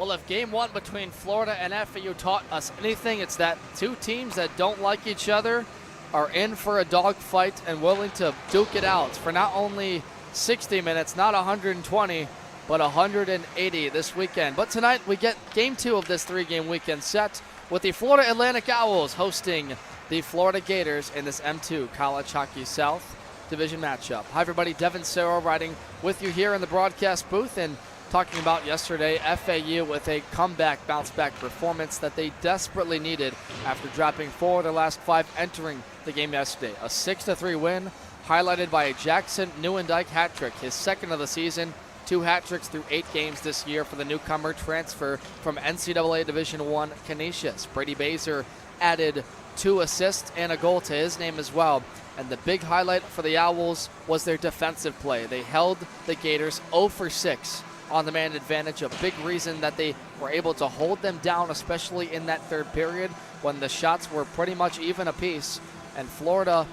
Well, if game one between Florida and FAU taught us anything, it's that two teams that don't like each other are in for a dogfight and willing to duke it out for not only 60 minutes, not 120, but 180 this weekend. But tonight we get game two of this three-game weekend set with the Florida Atlantic Owls hosting the Florida Gators in this M2 College Hockey South Division matchup. Hi everybody, Devin Serra riding with you here in the broadcast booth and talking about yesterday, FAU with a comeback, bounce-back performance that they desperately needed after dropping 4 of their last 5 entering the game yesterday. A 6-3 win highlighted by a Jackson Neuendijk hat trick, his second of the season. 2 hat tricks through 8 games this year for the newcomer transfer from NCAA Division I Canisius. Brady Baser added 2 assists and a goal to his name as well. And the big highlight for the Owls was their defensive play. They held the Gators 0 for 6 on the man advantage, a big reason that they were able to hold them down, especially in that third period when the shots were pretty much even apiece. And Florida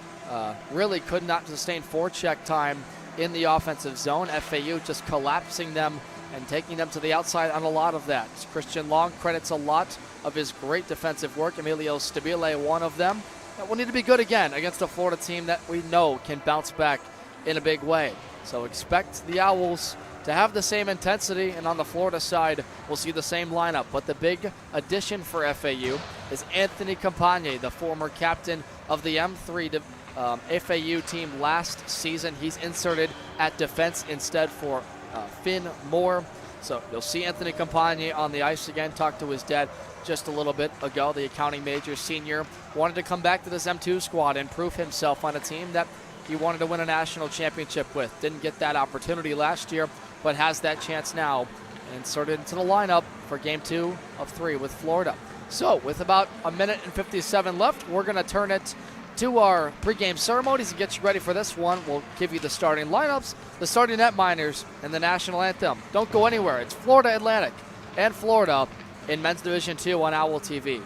really could not sustain forecheck time in the offensive zone. FAU just collapsing them and taking them to the outside on a lot of that. Christian Long credits a lot of his great defensive work. Emilio Stabile, one of them. That will need to be good again against a Florida team that we know can bounce back in a big way. So expect the Owls to have the same intensity, and on the Florida side, we'll see the same lineup. But the big addition for FAU is Anthony Campagne, the former captain of the M3 FAU team last season. He's inserted at defense instead for Finn Moore. So you'll see Anthony Campagne on the ice again. Talked to his dad just a little bit ago. The accounting major senior wanted to come back to this M2 squad and prove himself on a team that he wanted to win a national championship with. Didn't get that opportunity last year, but has that chance now. Inserted into the lineup for game 2 of 3 with Florida. So with about a minute and 57 left, we're going to turn it to our pregame ceremonies and get you ready for this one. We'll give you the starting lineups, the starting net minors, and the national anthem. Don't go anywhere. It's Florida Atlantic and Florida in Men's Division 2 on Owl TV.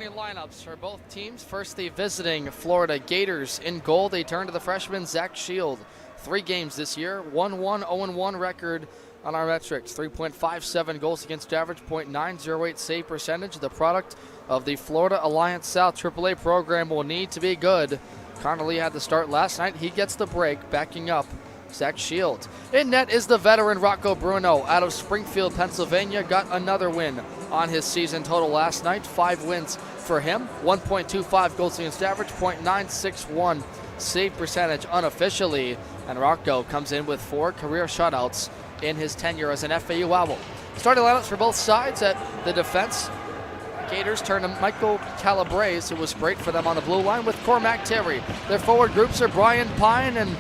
starting lineups for both teams. First, the visiting Florida Gators. In goal, they turn to the freshman Zach Shield. 3 games this year, 1-1, 0-1 record on our metrics. 3.57 goals against average, .908 save percentage. The product of the Florida Alliance South AAA program will need to be good. Connolly had the start last night. He gets the break, backing up Zach Shield. In net is the veteran Rocco Bruno out of Springfield, Pennsylvania. Got another win on his season total last night. 5 wins for him. 1.25 goals against average, .961 save percentage unofficially. And Rocco comes in with 4 career shutouts in his tenure as an FAU Owl. Starting lineups for both sides. At the defense, Gators turn to Michael Calabrese, who was great for them on the blue line, with Cormac Terry. Their forward groups are Brian Pine and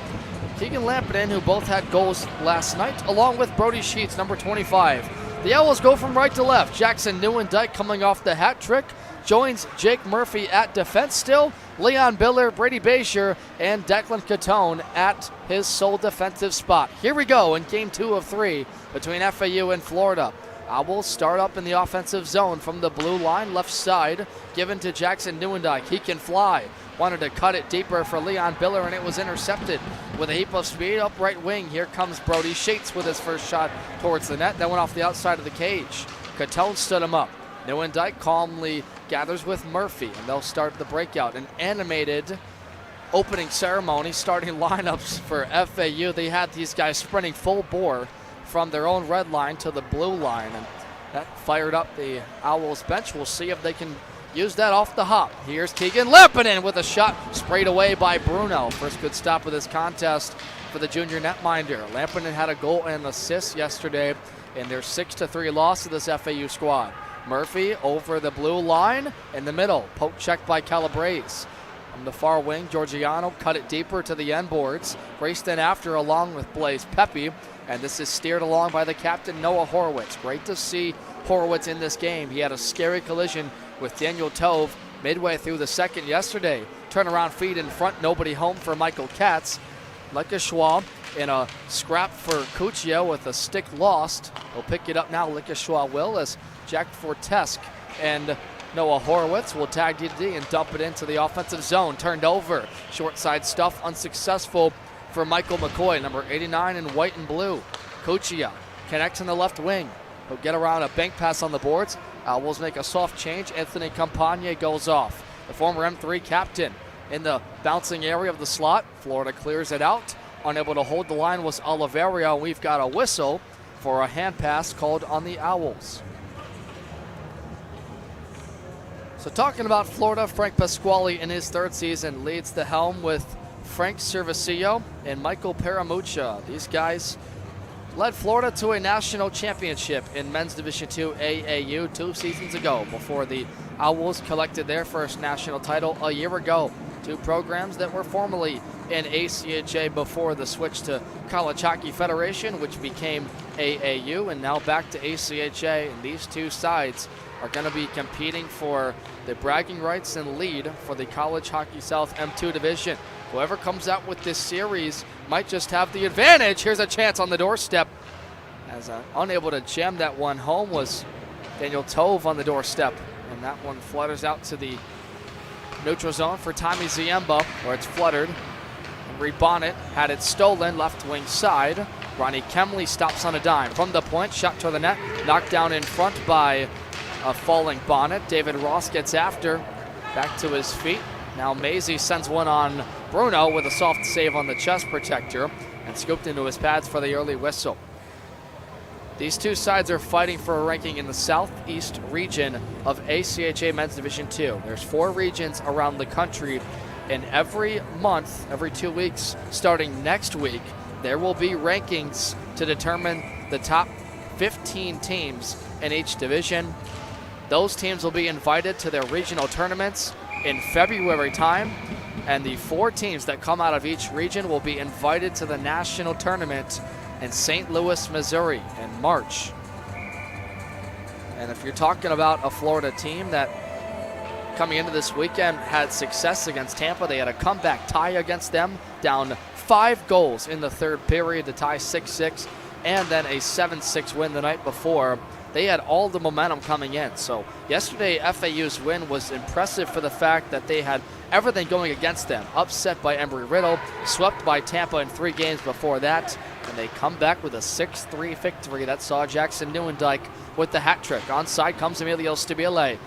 Keegan Lampinen, who both had goals last night, along with Brody Sheets, number 25. The Owls go from right to left. Jackson Newendike, coming off the hat trick, joins Jake Murphy at defense still. Leon Biller, Brady Basher, and Declan Catone at his sole defensive spot. Here we go in game 2 of 3 between FAU and Florida. Owls start up in the offensive zone from the blue line, left side, given to Jackson Newendike. He can fly. Wanted to cut it deeper for Leon Biller, and it was intercepted with a heap of speed up right wing. Here comes Brody Sheets with his first shot towards the net. That went off the outside of the cage. Catone stood him up. Newendike calmly gathers with Murphy, and they'll start the breakout. An animated opening ceremony, starting lineups for FAU. They had these guys sprinting full bore from their own red line to the blue line, and that fired up the Owls bench. We'll see if they can use that off the hop. Here's Keegan Lampinen with a shot sprayed away by Bruno. First good stop of this contest for the junior netminder. Lampinen had a goal and an assist yesterday in their 6-3 loss to this FAU squad. Murphy over the blue line in the middle. Poke check by Calabrese. From the far wing, Georgiano cut it deeper to the end boards. Raced in after along with Blaze Pepe. And this is steered along by the captain, Noah Horowitz. Great to see Horowitz in this game. He had a scary collision with Daniel Tove midway through the second yesterday. Turnaround feed in front, nobody home for Michael Katz. Lickeshwa in a scrap for Cuccio with a stick lost. He'll pick it up now, Lickeshwa will, as Jack Fortesk and Noah Horowitz will tag DD and dump it into the offensive zone. Turned over, short side stuff, unsuccessful for Michael McCoy, number 89 in white and blue. Cuccio connects in the left wing. He'll get around a bank pass on the boards. Owls make a soft change. Anthony Campagne goes off. The former M3 captain in the bouncing area of the slot. Florida clears it out. Unable to hold the line was Oliverio. We've got a whistle for a hand pass called on the Owls. So talking about Florida, Frank Pasquale in his 3rd season leads the helm with Frank Cervicillo and Michael Paramucha. These guys led Florida to a national championship in men's Division II AAU 2 seasons ago, before the Owls collected their first national title a year ago. 2 programs that were formerly in ACHA before the switch to College Hockey Federation, which became AAU, and now back to ACHA. And these 2 sides are going to be competing for the bragging rights and lead for the College Hockey South M2 division. Whoever comes out with this series might just have the advantage. Here's a chance on the doorstep. As unable to jam that one home was Daniel Tove on the doorstep. And that one flutters out to the neutral zone for Tommy Ziemba, where it's fluttered. Henry Bonnet had it stolen, left wing side. Ronnie Kemley stops on a dime. From the point, shot to the net, knocked down in front by a falling Bonnet. David Ross gets after, back to his feet. Now Maisie sends one on Bruno with a soft save on the chest protector and scooped into his pads for the early whistle. These 2 sides are fighting for a ranking in the southeast region of ACHA Men's Division II. There's 4 regions around the country, and every month, every 2 weeks, starting next week, there will be rankings to determine the top 15 teams in each division. Those teams will be invited to their regional tournaments in February time, and the 4 teams that come out of each region will be invited to the national tournament in St. Louis, Missouri in March. And if you're talking about a Florida team that coming into this weekend had success against Tampa, they had a comeback tie against them, down 5 goals in the 3rd period to tie 6-6, and then a 7-6 win the night before. they had all the momentum coming in. So yesterday, FAU's win was impressive for the fact that they had everything going against them. Upset by Embry-Riddle, swept by Tampa in 3 games before that, and they come back with a 6-3 victory that saw Jackson Nieuwendyk with the hat trick. Onside comes Emilio Stabile.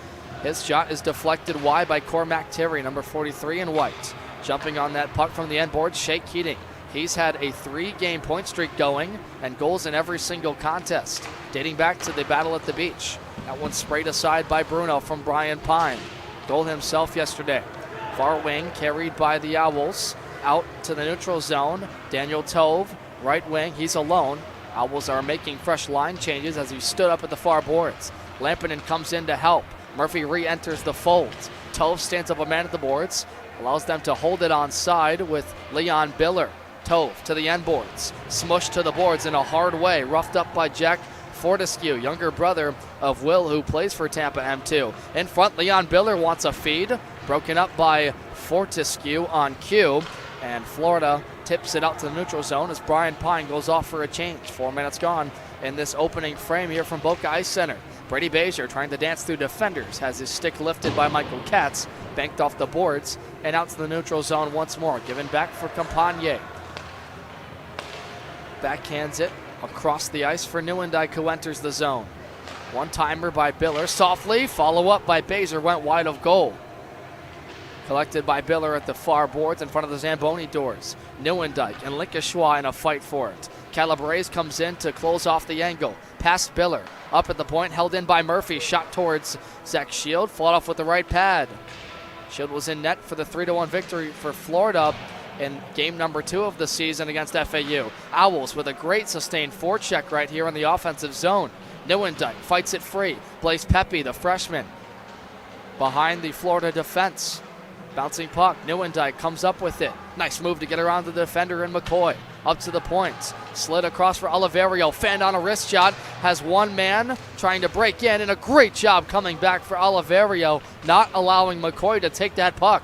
His shot is deflected wide by Cormac Terry, number 43 in white. Jumping on that puck from the end board, Shea Keating. He's had a 3-game point streak going and goals in every single contest, dating back to the battle at the beach. That one sprayed aside by Bruno from Brian Pine. Goal himself yesterday. Far wing carried by the Owls. Out to the neutral zone. Daniel Tove, right wing, he's alone. Owls are making fresh line changes as he stood up at the far boards. Lampinen comes in to help. Murphy re-enters the fold. Tove stands up a man at the boards, allows them to hold it on side with Leon Biller. Tove to the end boards, smushed to the boards in a hard way, roughed up by Jack Fortescue, younger brother of Will, who plays for Tampa M2. In front, Leon Biller wants a feed, broken up by Fortescue on cue, and Florida tips it out to the neutral zone as Brian Pine goes off for a change. 4 minutes gone in this opening frame here from Boca Ice Center. Brady Bazier trying to dance through defenders, has his stick lifted by Michael Katz, banked off the boards, and out to the neutral zone once more, given back for Campagne. Backhands it across the ice for Nieuwendyk, who enters the zone. One-timer by Biller, softly, follow-up by Bazier, went wide of goal. Collected by Biller at the far boards in front of the Zamboni doors. Nieuwendyk and Linkeshwa in a fight for it. Calabrese comes in to close off the angle. Past Biller, up at the point, held in by Murphy, shot towards Zach Shield, fought off with the right pad. Shield was in net for the 3-1 victory for Florida in game number 2 of the season against FAU. Owls with a great sustained forecheck right here in the offensive zone. Nieuwendyk fights it free. Blaise Pepe, the freshman, behind the Florida defense. Bouncing puck, Nieuwendyk comes up with it. Nice move to get around the defender in McCoy. Up to the points. Slid across for Oliverio. Fanned on a wrist shot. Has one man trying to break in, and a great job coming back for Oliverio, not allowing McCoy to take that puck.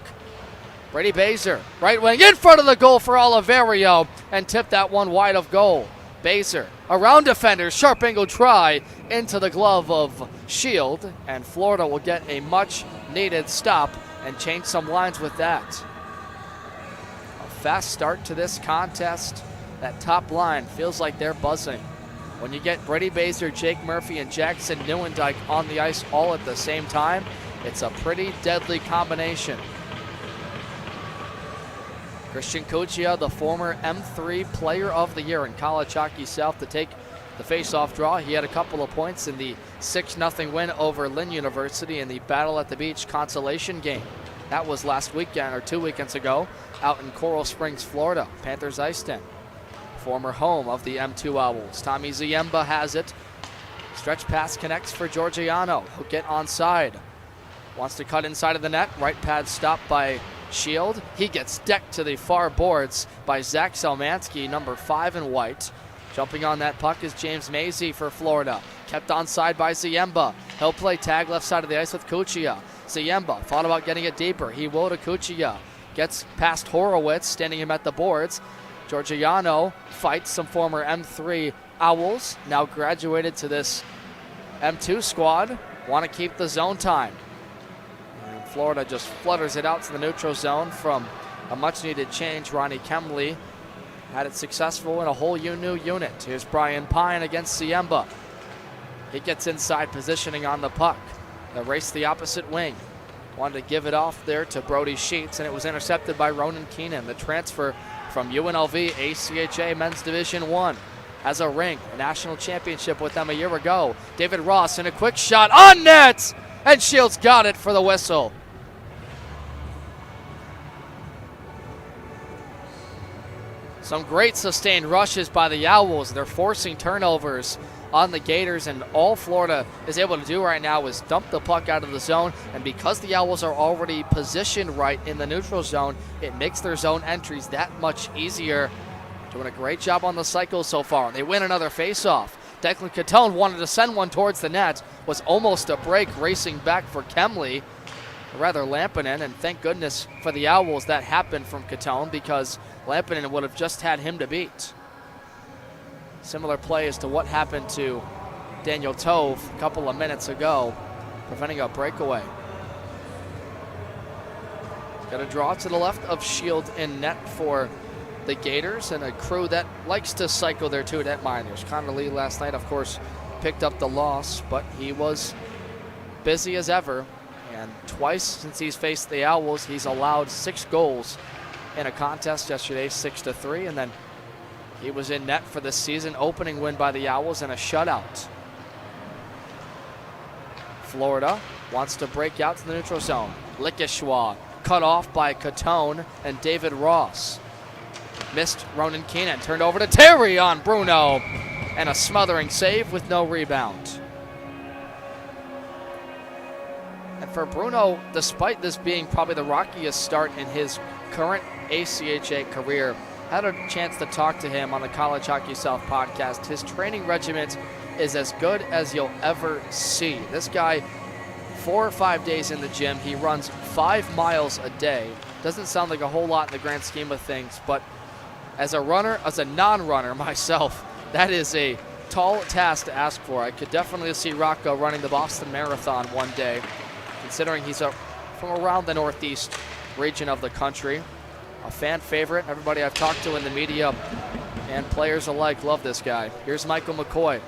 Brady Bazier, right wing, in front of the goal for Oliverio, and tipped that one wide of goal. Bazier around defenders, sharp angle try into the glove of Shield, and Florida will get a much needed stop and change some lines with that. A fast start to this contest. That top line feels like they're buzzing. When you get Brady Bazier, Jake Murphy, and Jackson Nieuwendyk on the ice all at the same time, it's a pretty deadly combination. Christian Cuccia, the former M3 Player of the Year in College Hockey South, to take the face-off draw. He had a couple of points in the 6-0 win over Lynn University in the Battle at the Beach consolation game. That was last weekend, or 2 weekends ago, out in Coral Springs, Florida, Panthers Ice Den. Former home of the M2 Owls. Tommy Ziemba has it. Stretch pass connects for Georgiano. He'll get onside. Wants to cut inside of the net. Right pad stopped by Shield. He gets decked to the far boards by Zach Selmansky, number 5 in white. Jumping on that puck is James Mazie for Florida. Kept onside by Ziemba. He'll play tag left side of the ice with Cuccia. Ziemba thought about getting it deeper. He will to Cuccia. Gets past Horowitz, standing him at the boards. Georgiano fights some former M3 Owls, now graduated to this M2 squad. Want to keep the zone time. And Florida just flutters it out to the neutral zone from a much-needed change. Ronnie Kemley had it successful in a whole new unit. Here's Brian Pine against Ziemba. He gets inside, positioning on the puck. They race the opposite wing. Wanted to give it off there to Brody Sheets, and it was intercepted by Ronan Keenan, the transfer from UNLV ACHA Men's Division I. Has a ring, a national championship with them a year ago. David Ross in a quick shot on net, and Shields got it for the whistle. Some great sustained rushes by the Owls. They're forcing turnovers on the Gators, and all Florida is able to do right now is dump the puck out of the zone, and because the Owls are already positioned right in the neutral zone, it makes their zone entries that much easier. Doing a great job on the cycle so far. They win another faceoff. Declan Catone wanted to send one towards the net, was almost a break, racing back for Kemley, or rather Lampinen, and thank goodness for the Owls that happened from Catone, because Lampinen would have just had him to beat. Similar play as to what happened to Daniel Tove a couple of minutes ago, preventing a breakaway. Got a draw to the left of Shield in net for the Gators, and a crew that likes to cycle their two net minors. Connor Lee last night, of course, picked up the loss, but he was busy as ever. And twice since he's faced the Owls, he's allowed 6 goals in a contest yesterday, 6-3, and then he was in net for the season opening win by the Owls and a shutout. Florida wants to break out to the neutral zone. Likishwa cut off by Catone and David Ross. Missed Ronan Keenan, turned over to Terry on Bruno, and a smothering save with no rebound. And for Bruno, despite this being probably the rockiest start in his current ACHA career, had a chance to talk to him on the College Hockey South podcast. His training regiment is as good as you'll ever see. This guy, 4 or 5 days in the gym, he runs 5 miles a day. Doesn't sound like a whole lot in the grand scheme of things, but as a runner, as a non-runner myself, that is a tall task to ask for. I could definitely see Rocco running the Boston Marathon one day, considering he's from around the Northeast region of the country. A fan favorite. Everybody I've talked to in the media and players alike love this guy. Here's Michael McCoy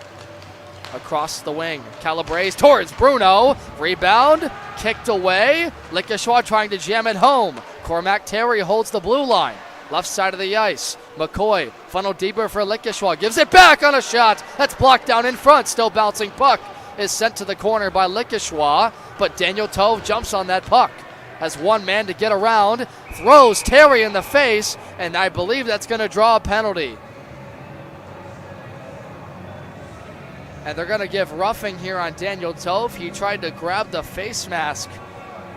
across the wing. Calabrese towards Bruno. Rebound. Kicked away. Likishwa trying to jam it home. Cormac Terry holds the blue line. Left side of the ice. McCoy funneled deeper for Likishwa. Gives it back on a shot. That's blocked down in front. Still bouncing puck is sent to the corner by Likishwa, but Daniel Tove jumps on that puck. Has one man to get around. Throws Terry in the face, and I believe that's going to draw a penalty. And they're going to give roughing here on Daniel Tove. He tried to grab the face mask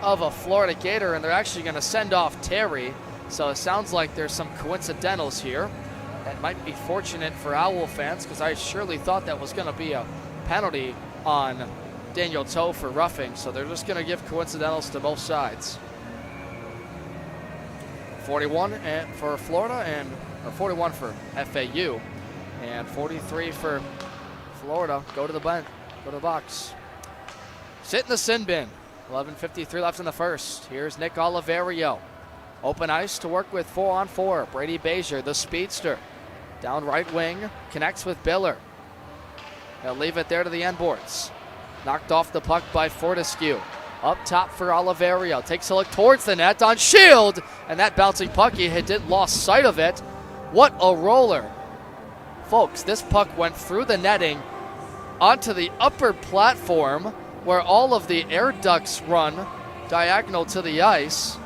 of a Florida Gator, and they're actually going to send off Terry. So it sounds like there's some coincidentals here. That might be fortunate for Owl fans, because I surely thought that was going to be a penalty on Daniel Tove for roughing. So they're just going to give coincidentals to both sides. 41 for Florida, or 41 for FAU, and 43 for Florida. Go to the bench, go to the box. Sit in the sin bin. 11:53 left in the first. Here's Nick Oliverio. Open ice to work with 4-on-4. Brady Bezier, the speedster. Down right wing, connects with Biller. He'll leave it there to the end boards. Knocked off the puck by Fortescue. Up top for Oliverio. Takes a look towards the net on Shield. And that bouncing puck, he didn't lost sight of it. What a roller. Folks, this puck went through the netting onto the upper platform where all of the air ducts run diagonal to the ice.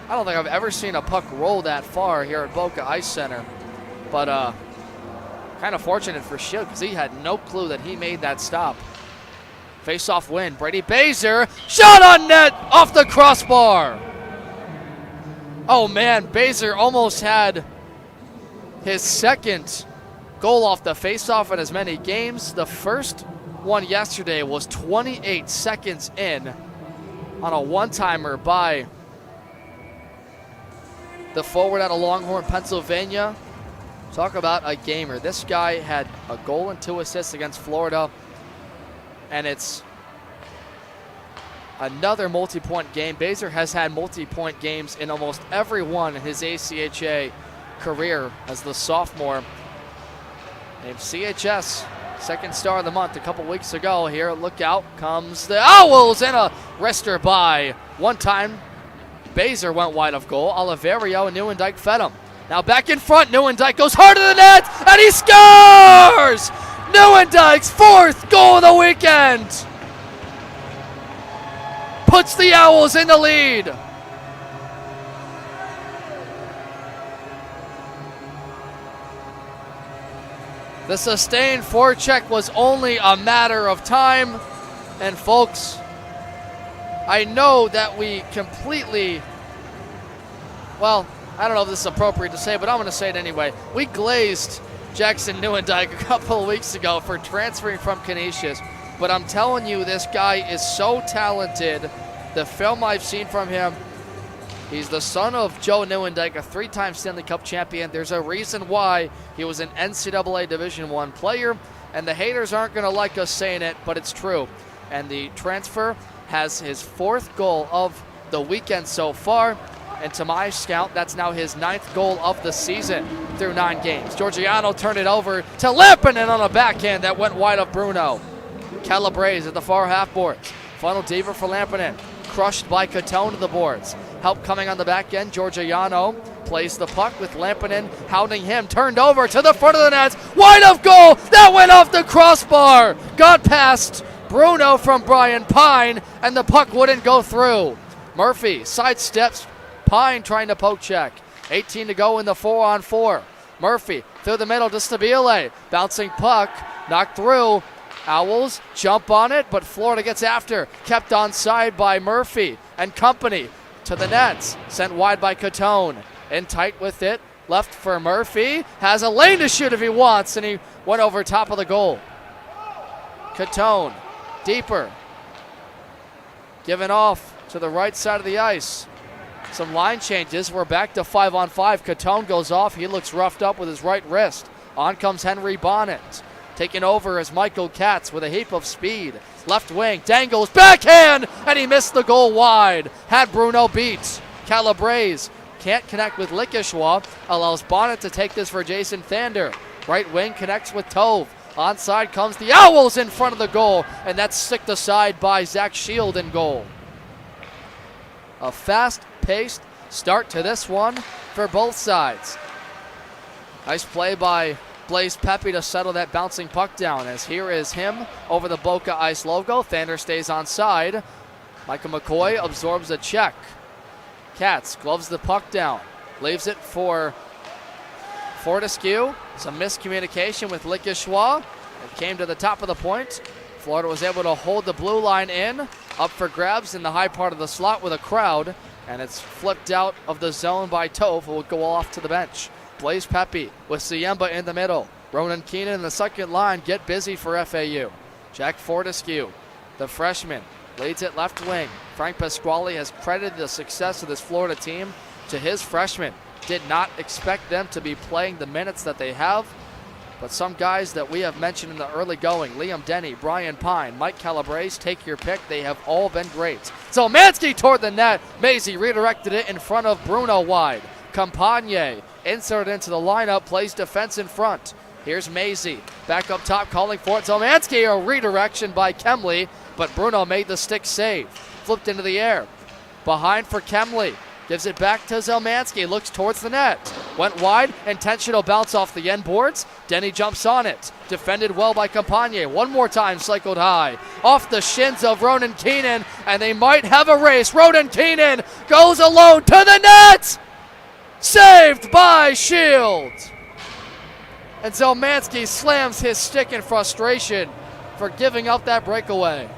I don't think I've ever seen a puck roll that far here at Boca Ice Center. But kind of fortunate for Shield, because he had no clue that he made that stop. Face-off win. Brady Bezier. Shot on net off the crossbar. Oh, man. Bezier almost had his second goal off the face-off in as many games. The first one yesterday was 28 seconds in on a one-timer by the forward out of Longhorn, Pennsylvania. Talk about a gamer. This guy had a goal and 2 assists against Florida, and it's another multi-point game. Bezier has had multi-point games in almost every one in his ACHA career as the sophomore. Named CHS, second star of the month a couple weeks ago. Here, look out, comes the Owls, and a wrister by. One time, Bezier went wide of goal. Oliverio and Neuendijk fed him. Now back in front, Neuendijk goes hard to the net, and he scores! Neuendijk's 4th goal of the weekend! Puts the Owls in the lead. The sustained forecheck was only a matter of time. And folks, I know that we completely, well, I don't know if this is appropriate to say, but I'm going to say it anyway. We glazed Jackson Neuendijk a couple of weeks ago for transferring from Canisius. But I'm telling you, this guy is so talented. The film I've seen from him, He's the son of Joe Nieuwendyk, a 3-time Stanley Cup champion. There's a reason why he was an NCAA Division I player, and the haters aren't going to like us saying it, but it's true. And the transfer has his 4th goal of the weekend so far, and to my count, that's now his 9th goal of the season through 9 games. Georgiano turned it over to Lampinen on a backhand that went wide of Bruno. Calabrese at the far half boards. Funnel deeper for Lampinen. Crushed by Catone to the boards. Help coming on the back end. Georgiano plays the puck with Lampinen hounding him. Turned over to the front of the net. Wide of goal. That went off the crossbar. Got past Bruno from Brian Pine, and the puck wouldn't go through. Murphy sidesteps Pine trying to poke check. 18 to go in the 4-on-4. Murphy through the middle to Stabile. Bouncing puck. Knocked through. Owls jump on it, but Florida gets after. Kept onside by Murphy and company to the nets. Sent wide by Catone. In tight with it. Left for Murphy. Has a lane to shoot if he wants, and he went over top of the goal. Catone deeper. Given off to the right side of the ice. Some line changes. We're back to 5-on-5. Catone goes off. He looks roughed up with his right wrist. On comes Henry Bonnet. Taking over is Michael Katz with a heap of speed. Left wing, dangles, backhand, and he missed the goal wide. Had Bruno beat. Calabrese can't connect with Likishwa. Allows Bonnet to take this for Jason Thander. Right wing connects with Tove. Onside comes the Owls in front of the goal, and that's sticked aside by Zach Shield in goal. A fast-paced start to this one for both sides. Nice play by Blaise Pepe to settle that bouncing puck down, as here is him over the Boca Ice logo. Thander stays onside. Michael McCoy absorbs a check. Katz gloves the puck down. Leaves it for Fortescue. Some miscommunication with Likishwa. It came to the top of the point. Florida was able to hold the blue line in. Up for grabs in the high part of the slot with a crowd. And it's flipped out of the zone by Tove, who will go off to the bench. Blaise Pepe with Siemba in the middle. Ronan Keenan in the second line get busy for FAU. Jack Fortescue, the freshman, leads it left wing. Frank Pasquale has credited the success of this Florida team to his freshmen. Did not expect them to be playing the minutes that they have, but some guys that we have mentioned in the early going, Liam Denny, Brian Pine, Mike Calabrese, take your pick. They have all been great. Zelmansky toward the net. Maisie redirected it in front of Bruno wide. Campagne inserted into the lineup, plays defense in front. Here's Maisie, back up top, calling for it. Zelmansky, a redirection by Kemley, but Bruno made the stick save. Flipped into the air. Behind for Kemley. Gives it back to Zelmansky, looks towards the net. Went wide, intentional bounce off the end boards. Denny jumps on it. Defended well by Campagne. One more time, cycled high. Off the shins of Ronan Keenan, and they might have a race. Ronan Keenan goes alone to the net! Saved by Shield. And Zelmansky slams his stick in frustration for giving up that breakaway.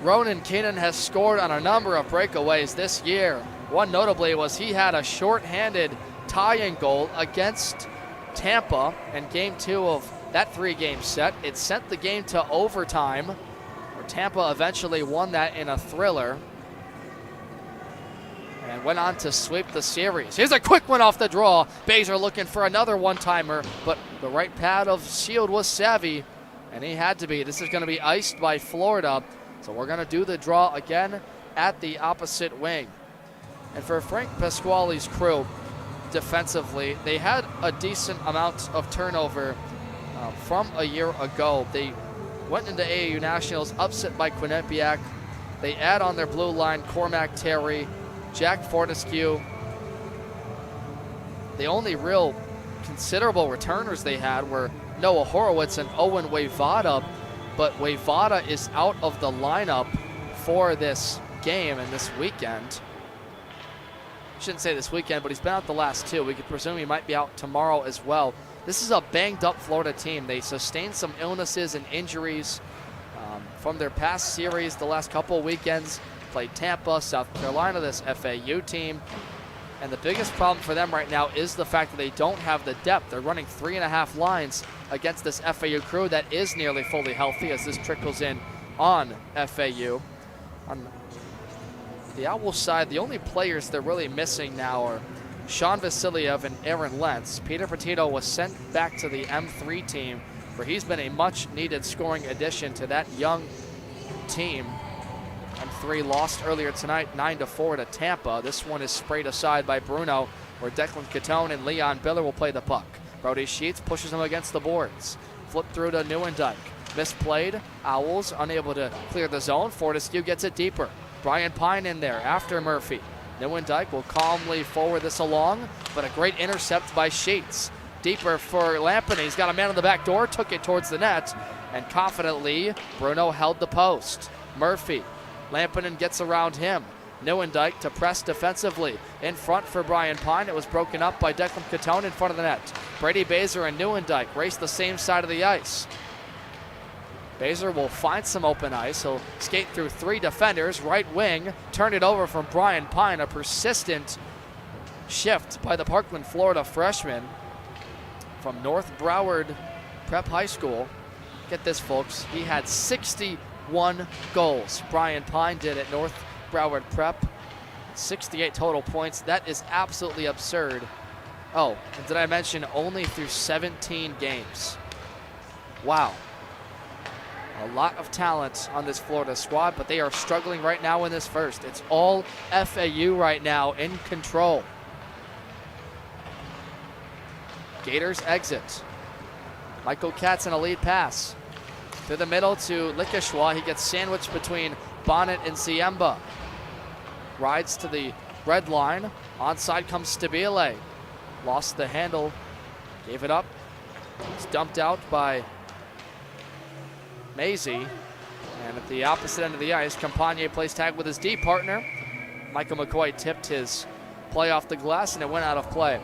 Ronan Keenan has scored on a number of breakaways this year. One notably was he had a shorthanded tie-in goal against Tampa in Game 2 of that 3-game set. It sent the game to overtime, where Tampa eventually won that in a thriller and went on to sweep the series. Here's a quick one off the draw. Baser looking for another one-timer, but the right pad of Shield was savvy, and he had to be. This is going to be iced by Florida, so we're going to do the draw again at the opposite wing. And for Frank Pasquale's crew, defensively, they had a decent amount of turnover from a year ago. They went into AAU Nationals, upset by Quinnipiac. They add on their blue line Cormac Terry, Jack Fortescue. The only real considerable returners they had were Noah Horowitz and Owen Wayvada, but Wayvada is out of the lineup for this game and this weekend. Shouldn't say this weekend, but he's been out the last two. We could presume he might be out tomorrow as well. This is a banged-up Florida team. They sustained some illnesses and injuries from their past series the last couple of weekends. Played Tampa, South Carolina, this FAU team. And the biggest problem for them right now is the fact that they don't have the depth. They're running 3.5 lines against this FAU crew that is nearly fully healthy, as this trickles in on FAU. the Owls side, the only players they're really missing now are Sean Vasiliev and Aaron Lentz. Peter Petito was sent back to the M3 team, where he's been a much-needed scoring addition to that young team. M3 lost earlier tonight, 9-4 to Tampa. This one is sprayed aside by Bruno, where Declan Catone and Leon Biller will play the puck. Brody Sheets pushes him against the boards. Flip through to Neuendijk. Misplayed. Owls unable to clear the zone. Fortescue gets it deeper. Brian Pine in there after Murphy. Neuendijk will calmly forward this along, but a great intercept by Sheets. Deeper for Lampinen. He's got a man on the back door, took it towards the net, and confidently Bruno held the post. Murphy. Lampinen gets around him. Neuendijk to press defensively. In front for Brian Pine. It was broken up by Declan Catone in front of the net. Brady Baser and Neuendijk race the same side of the ice. Baser will find some open ice. He'll skate through 3 defenders. Right wing. Turn it over from Brian Pine. A persistent shift by the Parkland, Florida freshman from North Broward Prep High School. Get this, folks. He had 61 goals. Brian Pine did at North Broward Prep. 68 total points. That is absolutely absurd. Oh, and did I mention only through 17 games? Wow. A lot of talent on this Florida squad, but they are struggling right now in this first. It's all FAU right now in control. Gators exit. Michael Katz in a lead pass. Through the middle to Likashwa. He gets sandwiched between Bonnet and Siemba. Rides to the red line. Onside comes Stabile. Lost the handle. Gave it up. It's dumped out by Maisie. And at the opposite end of the ice, Campagne plays tag with his D partner. Michael McCoy tipped his play off the glass and it went out of play.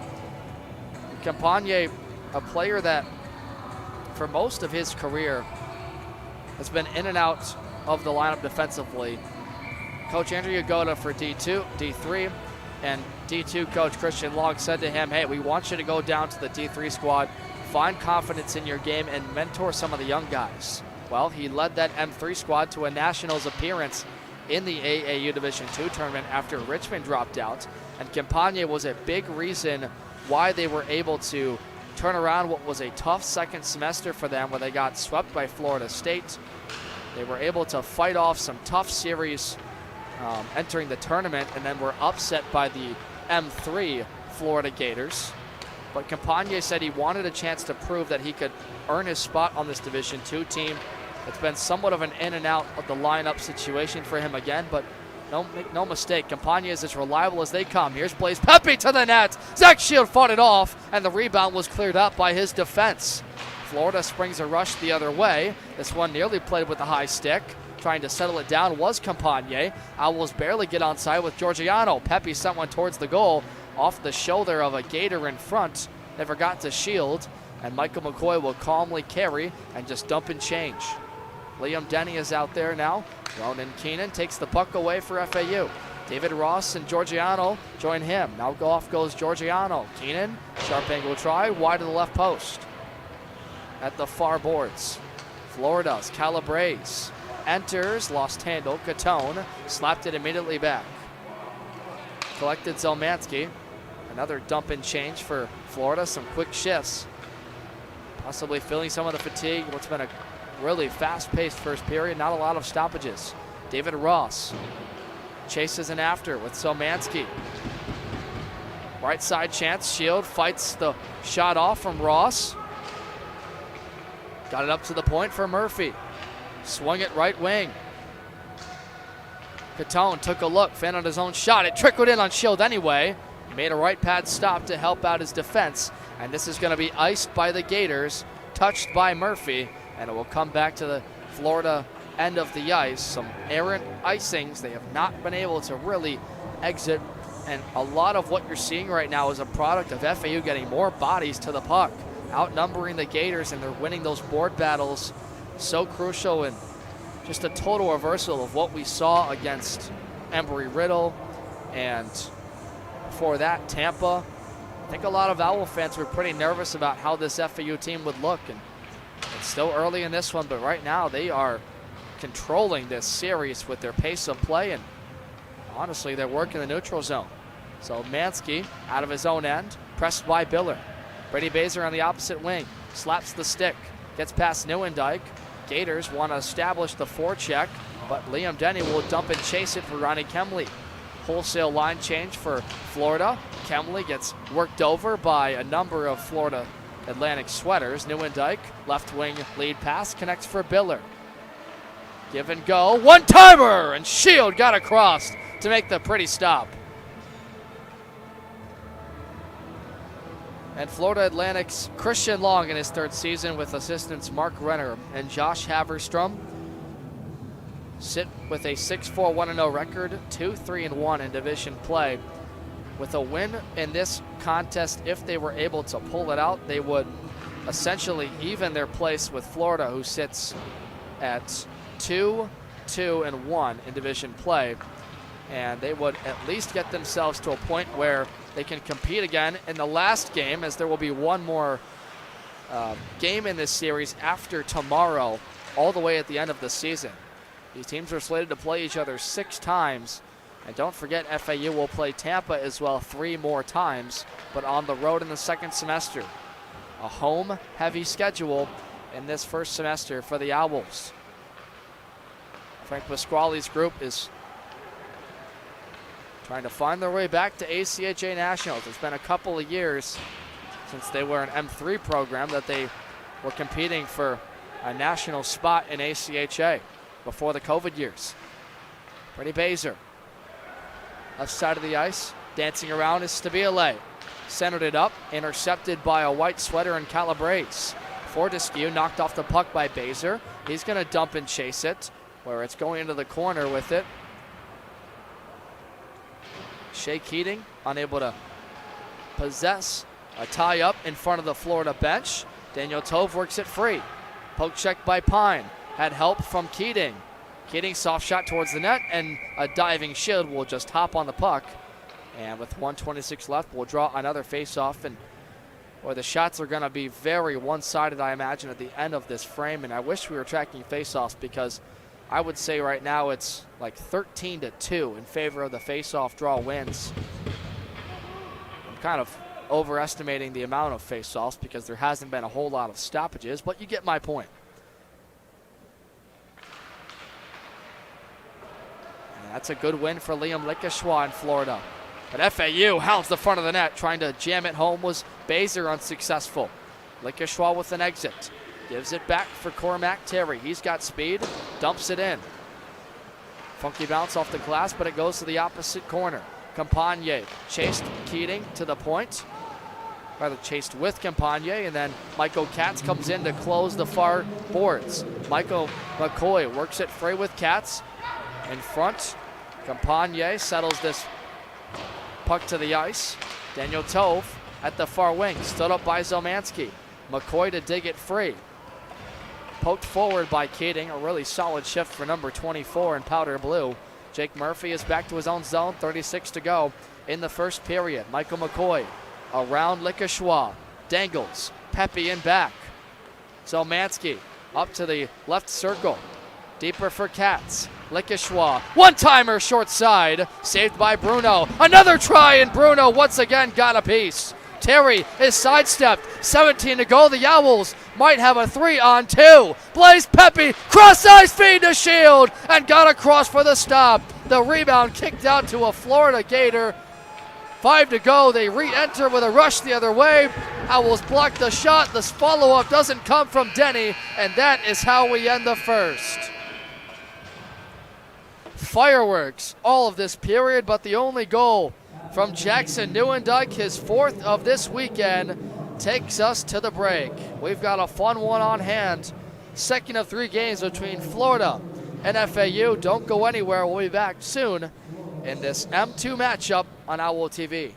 Campagne, a player that for most of his career has been in and out of the lineup defensively. Coach Andrew Yagoda for D2, D3, and D2 coach Christian Long said to him, hey, we want you to go down to the D3 squad, find confidence in your game, and mentor some of the young guys. Well, he led that M3 squad to a Nationals appearance in the AAU Division II tournament after Richmond dropped out, and Campagne was a big reason why they were able to turn around what was a tough second semester for them, where they got swept by Florida State. They were able to fight off some tough series entering the tournament, and then were upset by the M3 Florida Gators. But Campagne said he wanted a chance to prove that he could earn his spot on this Division II team. It's been somewhat of an in and out of the lineup situation for him again, but make no mistake, Campagne is as reliable as they come. Here's Blaze Pepe to the net. Zach Shield fought it off, and the rebound was cleared up by his defense. Florida springs a rush the other way. This one nearly played with the high stick. Trying to settle it down was Campagne. Owls barely get onside with Georgiano. Pepe sent one towards the goal off the shoulder of a Gator in front. Never got to Shield, and Michael McCoy will calmly carry and just dump and change. Liam Denny is out there now. Ronan Keenan takes the puck away for FAU. David Ross and Georgiano join him. Now off goes Georgiano. Keenan, sharp angle try, wide of the left post. At the far boards, Florida's Calabrese enters, lost handle. Catone slapped it immediately back. Collected Zelmansky. Another dump and change for Florida. Some quick shifts. Possibly feeling some of the fatigue. What's been a really fast-paced first period. Not a lot of stoppages. David Ross chases an after with Zelmansky. Right side chance. Shield fights the shot off from Ross. Got it up to the point for Murphy. Swung it right wing. Catone took a look, fan on his own shot. It trickled in on Shield anyway. He made a right pad stop to help out his defense. And this is going to be iced by the Gators, touched by Murphy. And it will come back to the Florida end of the ice. Some errant icings. They have not been able to really exit. And a lot of what you're seeing right now is a product of FAU getting more bodies to the puck, outnumbering the Gators, and they're winning those board battles. So crucial, and just a total reversal of what we saw against Embry-Riddle, and before that, Tampa. I think a lot of Owl fans were pretty nervous about how this FAU team would look, and it's still early in this one, but right now they are controlling this series with their pace of play, and honestly, they're working the neutral zone. So Mansky out of his own end, pressed by Biller. Brady Baser on the opposite wing, slaps the stick, gets past Neuendijk. Gators want to establish the forecheck, but Liam Denny will dump and chase it for Ronnie Kemley. Wholesale line change for Florida. Kemley gets worked over by a number of Florida Atlantic sweaters. Neuendijk, left wing lead pass, connects for Biller. Give and go, one-timer, and Shield got across to make the pretty stop. And Florida Atlantic's Christian Long in his third season with assistants Mark Renner and Josh Haverstrom sit with a 6-4 1-0 record, 2-3-1 in division play. With a win in this contest, if they were able to pull it out, they would essentially even their place with Florida, who sits at 2-2-1 in division play. And they would at least get themselves to a point where they can compete again in the last game, as there will be one more game in this series after tomorrow, all the way at the end of the season. These teams are slated to play each other 6 times. And don't forget, FAU will play Tampa as well 3 more times, but on the road in the second semester. A home-heavy schedule in this first semester for the Owls. Frank Pasquale's group is trying to find their way back to ACHA Nationals. It's been a couple of years since they were an M3 program that they were competing for a national spot in ACHA before the COVID years. Brady Baser, left side of the ice, dancing around is Stabile. Centered it up, intercepted by a white sweater in Calabrese. Fortescue knocked off the puck by Baser. He's going to dump and chase it, where it's going into the corner with it. Shea Keating unable to possess a tie-up in front of the Florida bench. Daniel Tove works it free. Poke check by Pine. Had help from Keating. Keating soft shot towards the net, and a diving Shield will just hop on the puck. And with 1:26 left, we'll draw another face-off. And boy, the shots are going to be very one-sided, I imagine, at the end of this frame. And I wish we were tracking face-offs, because I would say right now it's like 13-2 in favor of the face-off draw wins. I'm kind of overestimating the amount of face-offs because there hasn't been a whole lot of stoppages, but you get my point. And that's a good win for Liam Likashwa in Florida. But FAU hounds the front of the net, trying to jam it home was Baser unsuccessful. Likashwa with an exit. Gives it back for Cormac Terry. He's got speed, dumps it in. Funky bounce off the glass, but it goes to the opposite corner. Campagne chased Keating to the point. Rather chased with Campagne, and then Michael Katz comes in to close the far boards. Michael McCoy works it free with Katz in front. Campagne settles this puck to the ice. Daniel Tove at the far wing, stood up by Zelmansky. McCoy to dig it free. Poked forward by Keating, a really solid shift for number 24 in powder blue. Jake Murphy is back to his own zone, 36 to go in the first period. Michael McCoy around Likashwa, dangles, Pepe in back. Zelmansky up to the left circle, deeper for Katz. Likashwa, one-timer short side, saved by Bruno. Another try, and Bruno once again got a piece. Terry is sidestepped, 17 to go. The Owls might have a 3-on-2. Blaze Pepe, cross-ice feed to Shield, and got across for the stop. The rebound kicked out to a Florida Gator. 5 to go. They re-enter with a rush the other way. Owls block the shot. This follow-up doesn't come from Denny, and that is how we end the first. Fireworks all of this period, but the only goal from Jackson Neuendijk, his 4th of this weekend, takes us to the break. We've got a fun one on hand. Second of 3 games between Florida and FAU. Don't go anywhere. We'll be back soon in this M2 matchup on Owl TV.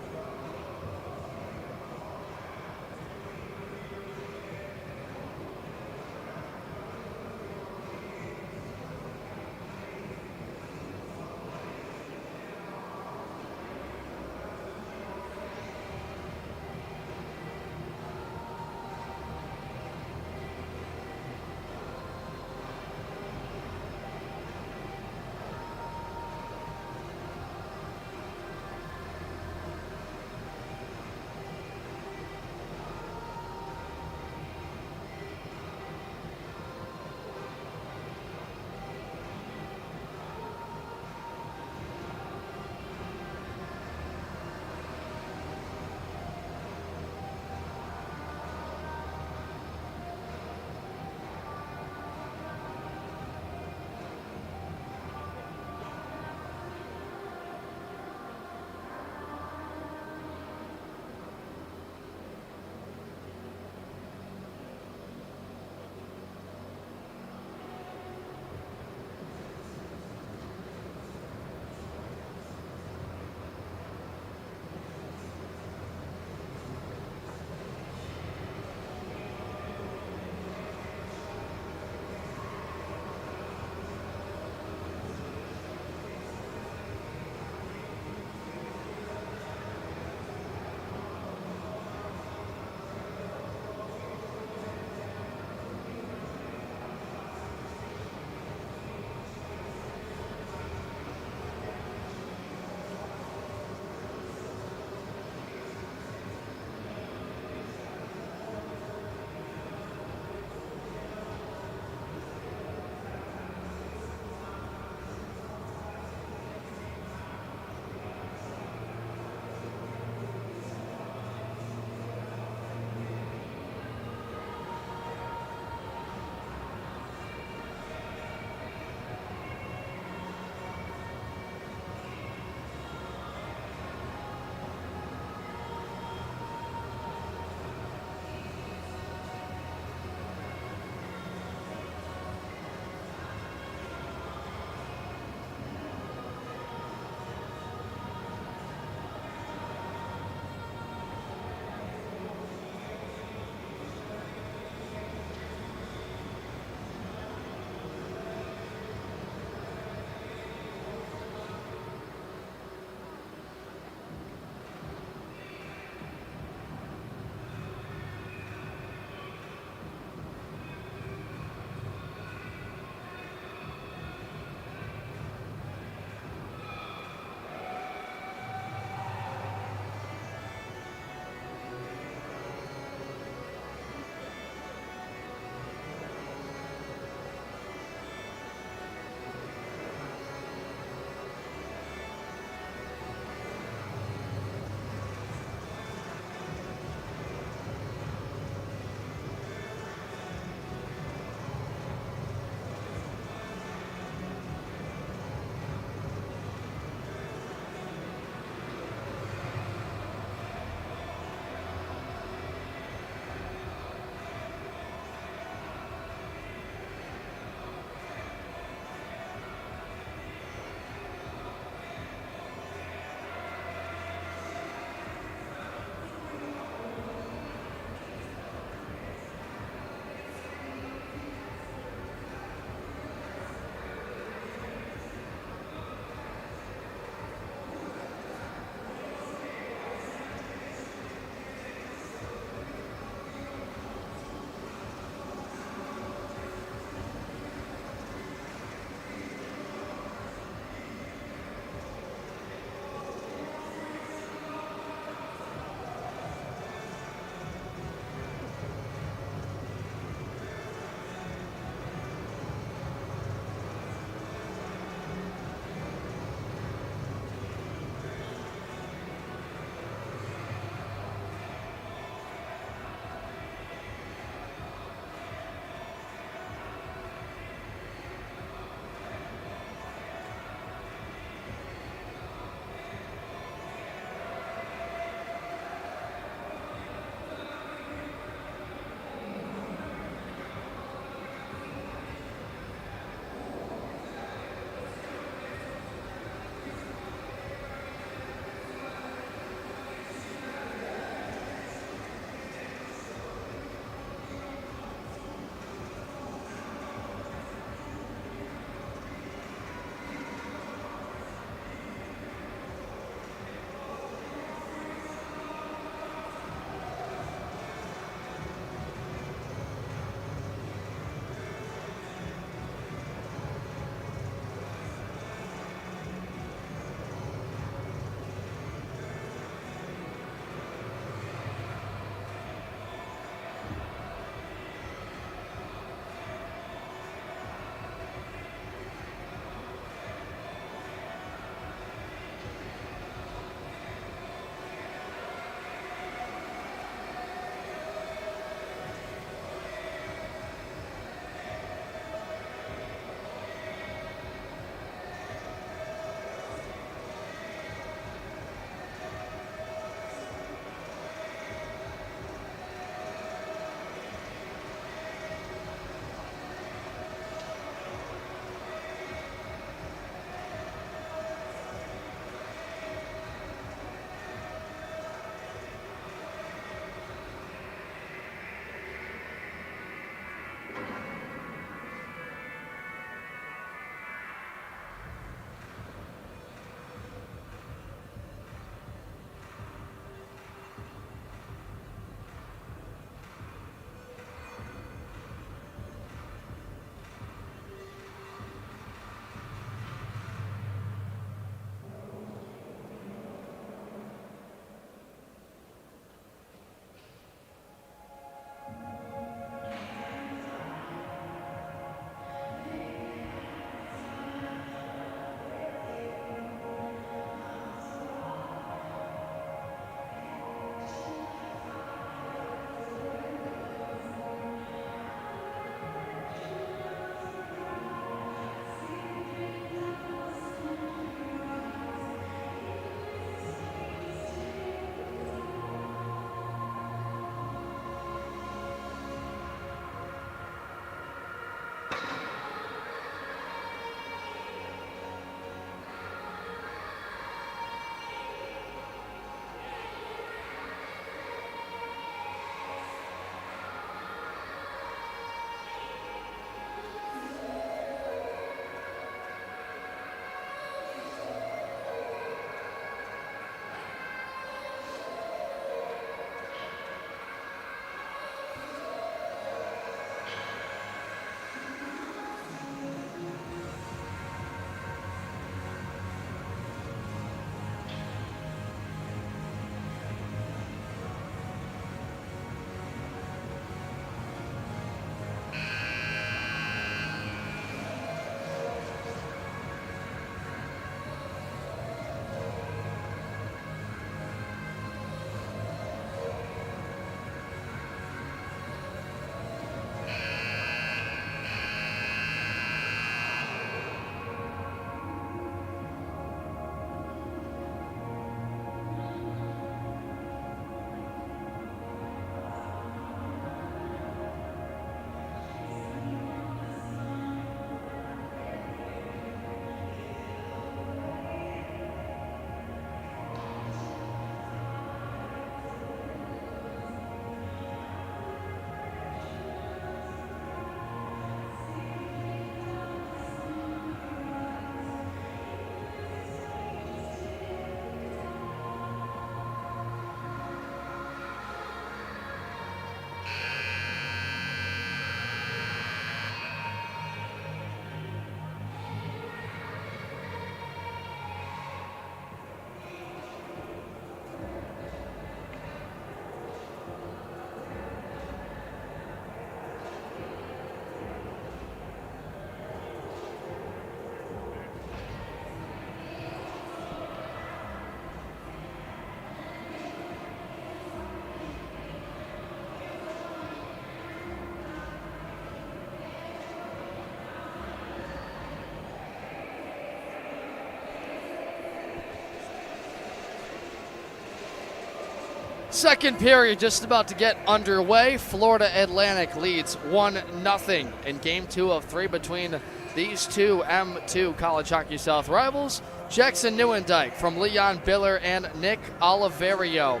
Second period just about to get underway. Florida Atlantic leads 1-0 in game 2 of 3 between these two M2 College Hockey South rivals. Jackson Newendike from Leon Biller and Nick Oliverio.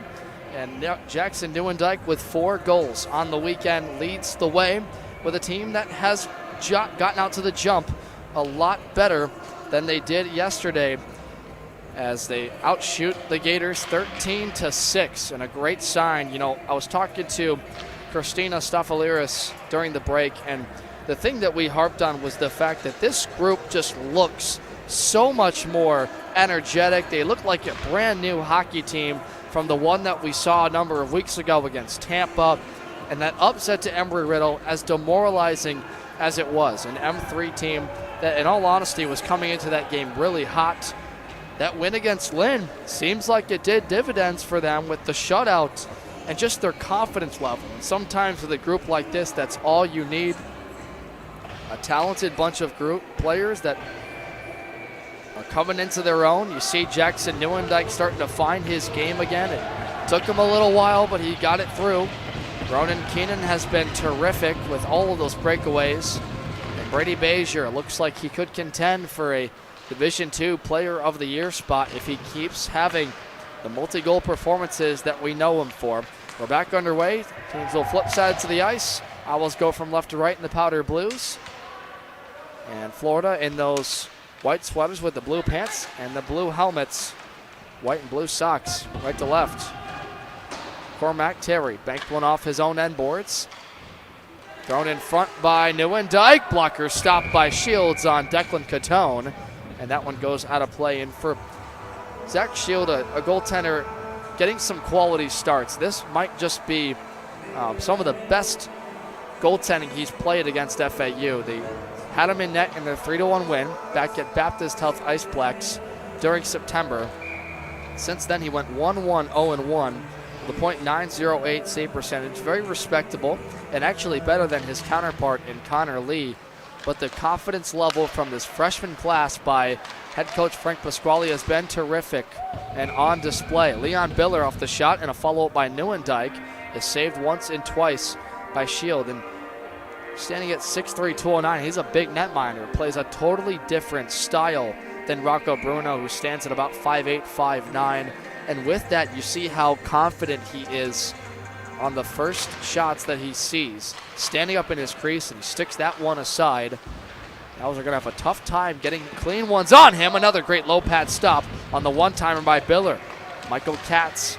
And Jackson Newendike with 4 goals on the weekend leads the way with a team that has gotten out to the jump a lot better than they did yesterday, as they outshoot the Gators 13-6, and a great sign. You know, I was talking to Christina Stafaliris during the break, and the thing that we harped on was the fact that this group just looks so much more energetic. They look like a brand new hockey team from the one that we saw a number of weeks ago against Tampa, and that upset to Embry-Riddle, as demoralizing as it was. An M3 team that, in all honesty, was coming into that game really hot. That win against Lynn seems like it did dividends for them with the shutout and just their confidence level. And sometimes with a group like this, that's all you need. A talented bunch of group players that are coming into their own. You see Jackson Newendike starting to find his game again. It took him a little while, but he got it through. Ronan Keenan has been terrific with all of those breakaways. And Brady Bezier looks like he could contend for a Division II Player of the Year spot if he keeps having the multi-goal performances that we know him for. We're back underway. Teams will flip sides of the ice. Owls go from left to right in the powder blues. And Florida in those white sweaters with the blue pants and the blue helmets. White and blue socks, right to left. Cormac Terry banked one off his own end boards. Thrown in front by Newendike. Blocker stopped by Shields on Declan Catone. And that one goes out of play. And for Zach Shield, a goaltender getting some quality starts, this might just be some of the best goaltending he's played against FAU. They had him in net in their 3-1 win back at Baptist Health Iceplex during September. Since then, he went 1-1, 0-1 with a .908 save percentage. Very respectable, and actually better than his counterpart in Connor Lee. But the confidence level from this freshman class by head coach Frank Pasquale has been terrific and on display. Leon Biller off the shot, and a follow-up by Newendike is saved once and twice by Shield. And standing at 6'3", 209, he's a big netminder. Plays a totally different style than Rocco Bruno, who stands at about 5'8", 5'9". And with that, you see how confident he is on the first shots that he sees. Standing up in his crease, and he sticks that one aside. Owls are going to have a tough time getting clean ones on him. Another great low pad stop on the one-timer by Biller. Michael Katz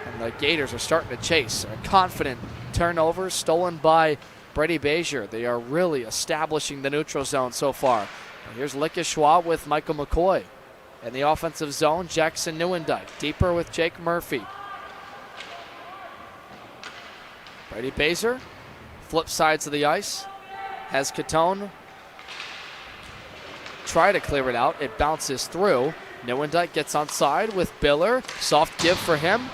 and the Gators are starting to chase. A confident turnover stolen by Brady Bezier. They are really establishing the neutral zone so far. And here's Lickishwa with Michael McCoy. In the offensive zone, Jackson Newendike. Deeper with Jake Murphy. Brady Bezier, flip sides of the ice, has Catone try to clear it out. It bounces through. Newendike gets on side with Biller. Soft give for him.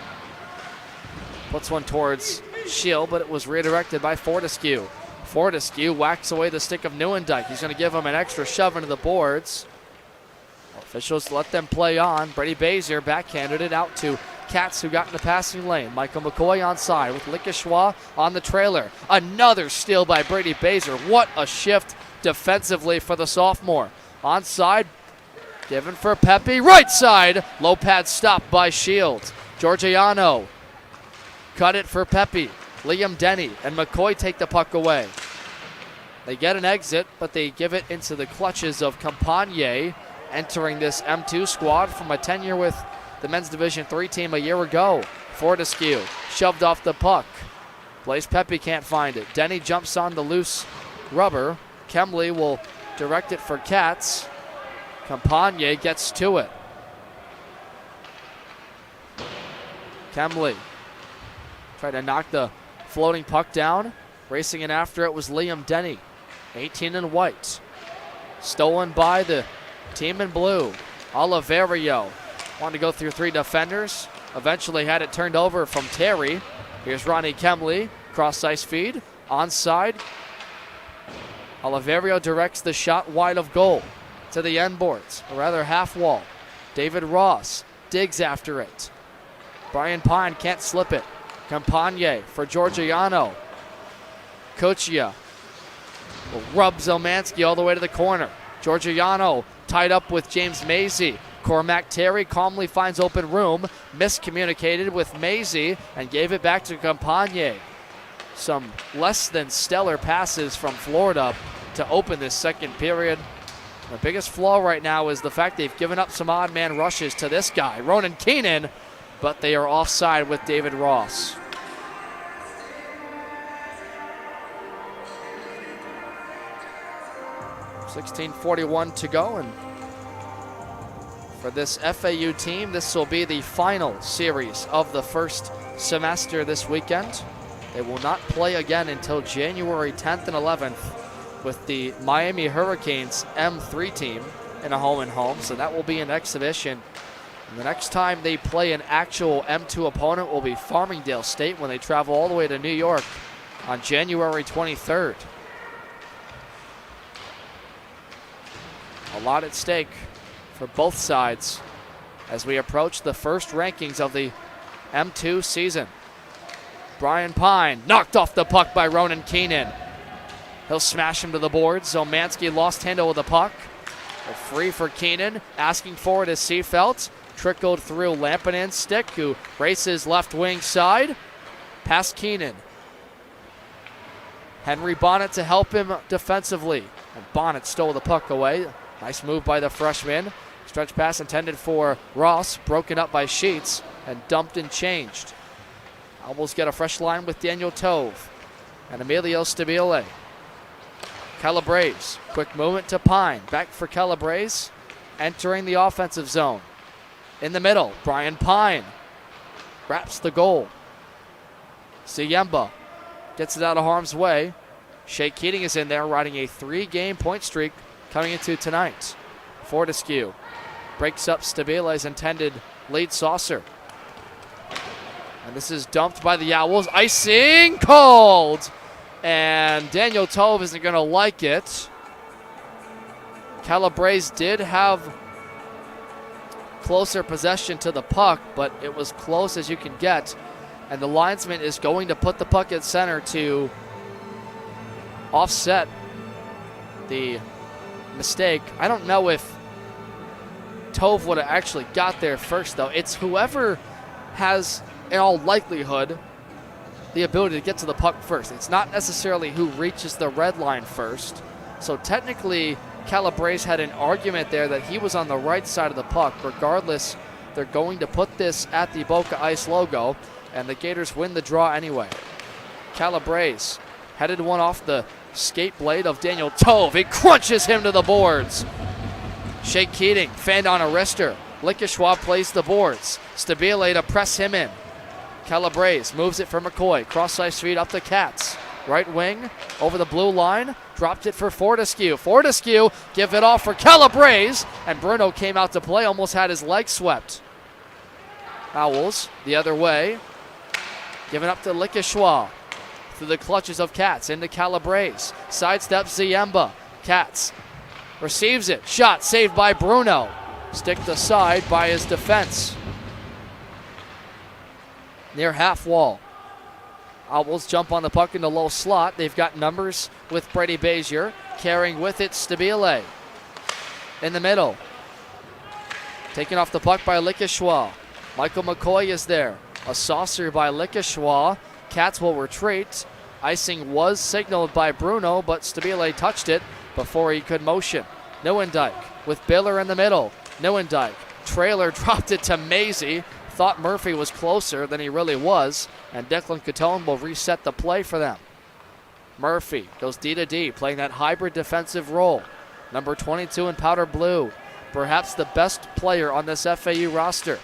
Puts one towards Shield, but it was redirected by Fortescue. Fortescue whacks away the stick of Newendike. He's going to give him an extra shove into the boards. Officials let them play on. Brady Bezier backhanded it out to Katz, who got in the passing lane. Michael McCoy on side with Lickishwa on the trailer. Another steal by Brady Bezier. What a shift defensively for the sophomore. Onside, given for Pepe. Right side, low pad stop by Shields. Georgiano cut it for Pepe. Liam Denny and McCoy take the puck away. They get an exit, but they give it into the clutches of Campagne, entering this M2 squad from a tenure with the men's Division III team a year ago. Fortescue shoved off the puck. Blaise Pepe can't find it. Denny jumps on the loose rubber. Kemley will direct it for Katz. Campagne gets to it. Kemley tried to knock the floating puck down. Racing in after it was Liam Denny, 18 in white. Stolen by the team in blue. Oliverio wanted to go through 3 defenders. Eventually had it turned over from Terry. Here's Ronnie Kemley. Cross ice feed. Onside. Oliverio directs the shot wide of goal to the end boards, or rather half wall. David Ross digs after it. Brian Pine can't slip it. Campagne for Georgiano. Kuchia will rub Zelmansky all the way to the corner. Georgiano tied up with James Mazie. Cormac Terry calmly finds open room, miscommunicated with Mazie, and gave it back to Campagne. Some less than stellar passes from Florida to open this second period. The biggest flaw right now is the fact they've given up some odd man rushes to this guy, Ronan Keenan, but they are offside with David Ross. .41 to go, and for this FAU team, this will be the final series of the first semester this weekend. They will not play again until January 10th and 11th with the Miami Hurricanes M3 team in a home-and-home, so that will be an exhibition. And the next time they play an actual M2 opponent will be Farmingdale State when they travel all the way to New York on January 23rd. A lot at stake for both sides as we approach the first rankings of the M2 season. Brian Pine knocked off the puck by Ronan Keenan. He'll smash him to the boards. Zelmansky lost handle of the puck. A free for Keenan. Asking for it is Seafelt. Trickled through Lampinen's stick, who races left wing side. Past Keenan. Henry Bonnet to help him defensively. And Bonnet stole the puck away. Nice move by the freshman. Stretch pass intended for Ross, broken up by Sheets and dumped and changed. Owls get a fresh line with Daniel Tove and Emilio Stabile. Calabrese, quick movement to Pine. Back for Calabrese, entering the offensive zone. In the middle, Brian Pine wraps the goal. Siemba gets it out of harm's way. Shea Keating is in there, riding a 3-game point streak coming into tonight. Fortescue breaks up Stabile's intended lead saucer. And this is dumped by the Owls. Icing called! And Daniel Tove isn't going to like it. Calabrese did have closer possession to the puck, but it was close as you can get. And the linesman is going to put the puck at center to offset the mistake. I don't know if Tove would have actually got there first, though. It's whoever has, in all likelihood, the ability to get to the puck first. It's not necessarily who reaches the red line first. So technically, Calabrese had an argument there that he was on the right side of the puck. Regardless, they're going to put this at the Boca Ice logo, and the Gators win the draw anyway. Calabrese headed one off the skate blade of Daniel Tove. He crunches him to the boards. Shea Keating fanned on a wrister. Lickeshwab plays the boards. Stabile to press him in. Calabrese moves it for McCoy. Cross-ice feed up the Cats. Right wing over the blue line. Dropped it for Fortescue. Fortescue give it off for Calabrese. And Bruno came out to play. Almost had his leg swept. Owls the other way. Giving up to Lickeshwab. Through the clutches of Cats into Calabrese. Sidesteps Ziemba. Cats receives it. Shot saved by Bruno. Sticked aside by his defense. Near half wall. Owls jump on the puck in the low slot. They've got numbers with Brady Bezier. Carrying with it Stabile. In the middle. Taken off the puck by Lickeshwab. Michael McCoy is there. A saucer by Lickeshwab. Cats will retreat. Icing was signaled by Bruno, but Stabile touched it before he could motion. Neuendijk with Biller in the middle. Neuendijk. Trailer dropped it to Mazie. Thought Murphy was closer than he really was, and Declan Catone will reset the play for them. Murphy goes D to D, playing that hybrid defensive role. Number 22 in powder blue. Perhaps the best player on this FAU roster.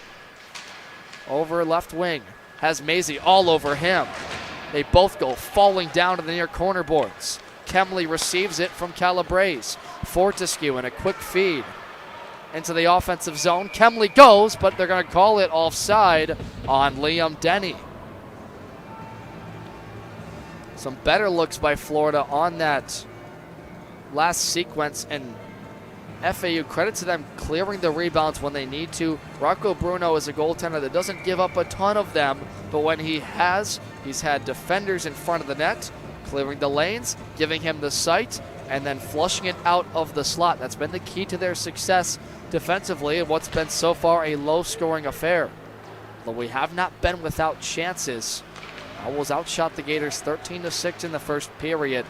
Over left wing. Has Mazie all over him. They both go falling down to the near corner boards. Kemley receives it from Calabrese. Fortescue in a quick feed into the offensive zone. Kemley goes, but they're going to call it offside on Liam Denny. Some better looks by Florida on that last sequence, and FAU, credit to them clearing the rebounds when they need to. Rocco Bruno is a goaltender that doesn't give up a ton of them, but when he has, he's had defenders in front of the net, clearing the lanes, giving him the sight, and then flushing it out of the slot. That's been the key to their success defensively in what's been so far a low-scoring affair. Though we have not been without chances. Owls outshot the Gators 13-6 in the first period.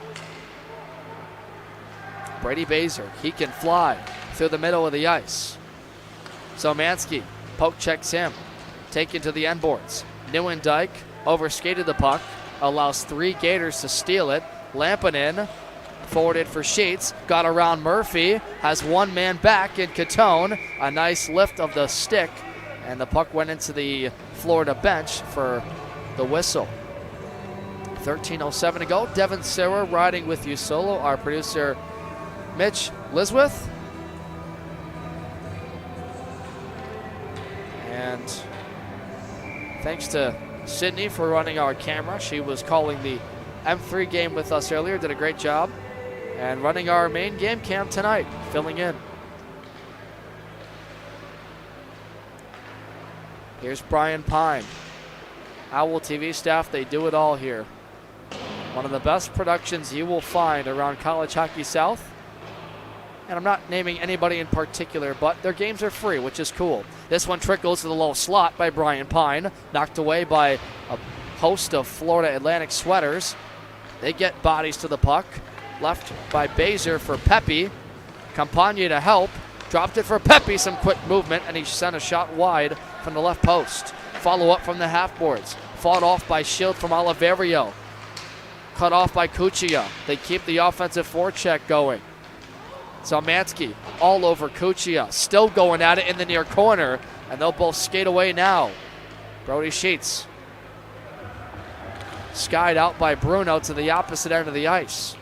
Brady Baser, he can fly through the middle of the ice. Zomanski poke checks him, taken to the end boards. Neuendijk overskated the puck, allows 3 Gators to steal it. Lampinen forwarded for Sheets, got around Murphy, has 1 man back in Catone. A nice lift of the stick, and the puck went into the Florida bench for the whistle. 13:07 to go. Devin Serra riding with you solo. Our producer, Mitch Liswith. And thanks to Sydney for running our camera. She was calling the M3 game with us earlier, did a great job. And running our main game cam tonight, filling in. Here's Brian Pine. Owl TV staff, they do it all here. One of the best productions you will find around College Hockey South. And I'm not naming anybody in particular, but their games are free, which is cool. This one trickles to the low slot by Brian Pine, knocked away by a host of Florida Atlantic sweaters. They get bodies to the puck, left by Baser for Pepe. Campagne to help, dropped it for Pepe, some quick movement, and he sent a shot wide from the left post. Follow up from the half boards, fought off by Shield from Oliverio. Cut off by Kuchia. They keep the offensive forecheck going. Zomanski all over Kuchia, still going at it in the near corner, and they'll both skate away now. Brody Sheets skied out by Bruno to the opposite end of the ice.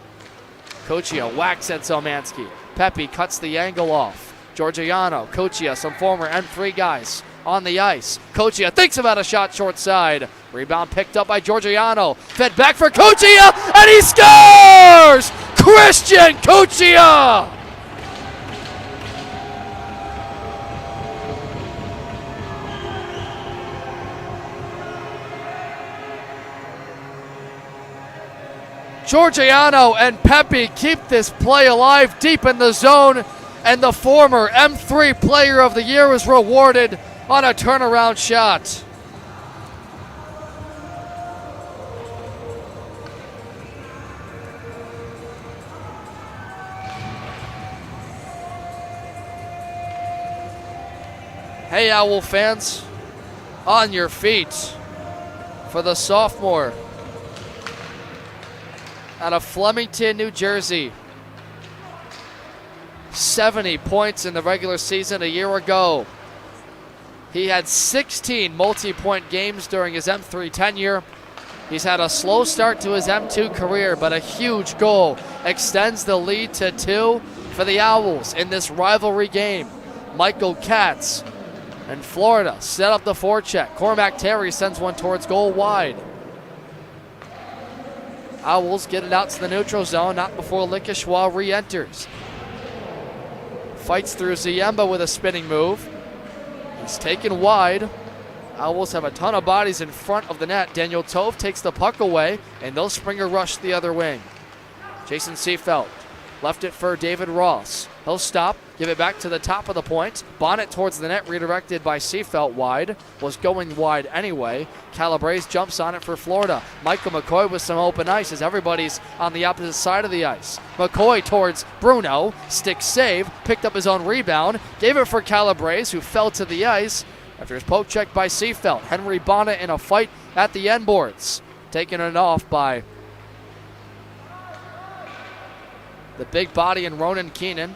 Kuchia whacks at Zomanski. Pepe cuts the angle off. Georgiano, Kuchia, some former M3 guys on the ice. Kuchia thinks about a shot short side. Rebound picked up by Georgiano. Fed back for Kuchia, and he scores! Christian Kuchia! Georgiano and Pepe keep this play alive deep in the zone, and the former M3 Player of the Year is rewarded on a turnaround shot. Hey, Owl fans, on your feet for the sophomore out of Flemington, New Jersey. 70 points in the regular season a year ago. He had 16 multi-point games during his M3 tenure. He's had a slow start to his M2 career, but a huge goal extends the lead to 2 for the Owls in this rivalry game. Michael Katz and Florida set up the forecheck. Cormac Terry sends one towards goal wide. Owls get it out to the neutral zone, not before Likashwa re-enters. Fights through Ziemba with a spinning move. He's taken wide. Owls have a ton of bodies in front of the net. Daniel Tove takes the puck away, and they'll Springer rush the other wing. Jason Seefeld left it for David Ross. He'll stop, give it back to the top of the point. Bonnet towards the net, redirected by Seefeld wide. Was going wide anyway. Calabrese jumps on it for Florida. Michael McCoy with some open ice as everybody's on the opposite side of the ice. McCoy towards Bruno. Stick save, picked up his own rebound. Gave it for Calabrese, who fell to the ice after his poke check by Seefeld. Henry Bonnet in a fight at the end boards. Taking it off by the big body in Ronan Keenan.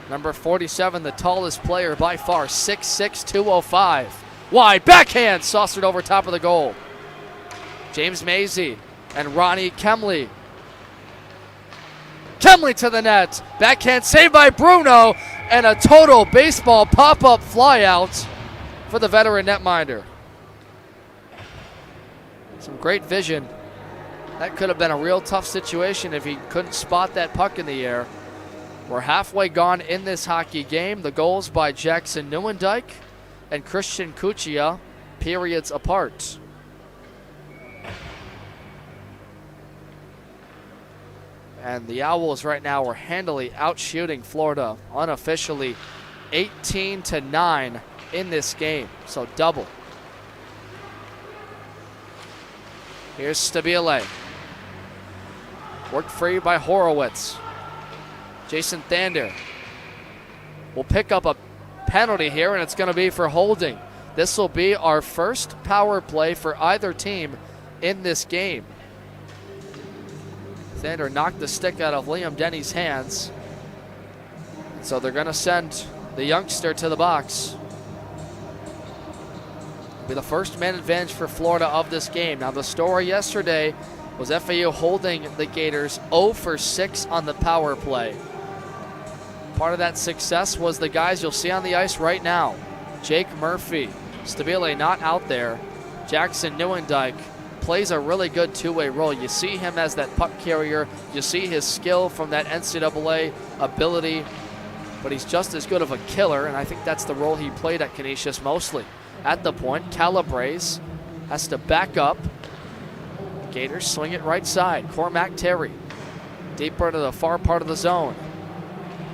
Number 47, the tallest player by far, 6'6", 205. Wide backhand, saucered over top of the goal. James Mazey and Ronnie Kemley. Kemley to the net. Backhand saved by Bruno, and a total baseball pop-up flyout for the veteran netminder. Some great vision. That could have been a real tough situation if he couldn't spot that puck in the air. We're halfway gone in this hockey game. The goals by Jackson Neuendijk and Christian Cuccia, periods apart. And the Owls right now are handily outshooting Florida, unofficially 18-9 in this game, so double. Here's Stabile. Worked free by Horowitz. Jason Thander will pick up a penalty here, and it's going to be for holding. This will be our first power play for either team in this game. Thander knocked the stick out of Liam Denny's hands. So they're going to send the youngster to the box. It'll be the first man advantage for Florida of this game. Now, the story yesterday was FAU holding the Gators 0 for 6 on the power play. Part of that success was the guys you'll see on the ice right now. Jake Murphy, Stabile not out there. Jackson Neuendijk plays a really good two-way role. You see him as that puck carrier. You see his skill from that NCAA ability, but he's just as good of a killer, and I think that's the role he played at Canisius mostly. At the point, Calabrese has to back up. Gators swing it right side. Cormac Terry deeper to the far part of the zone.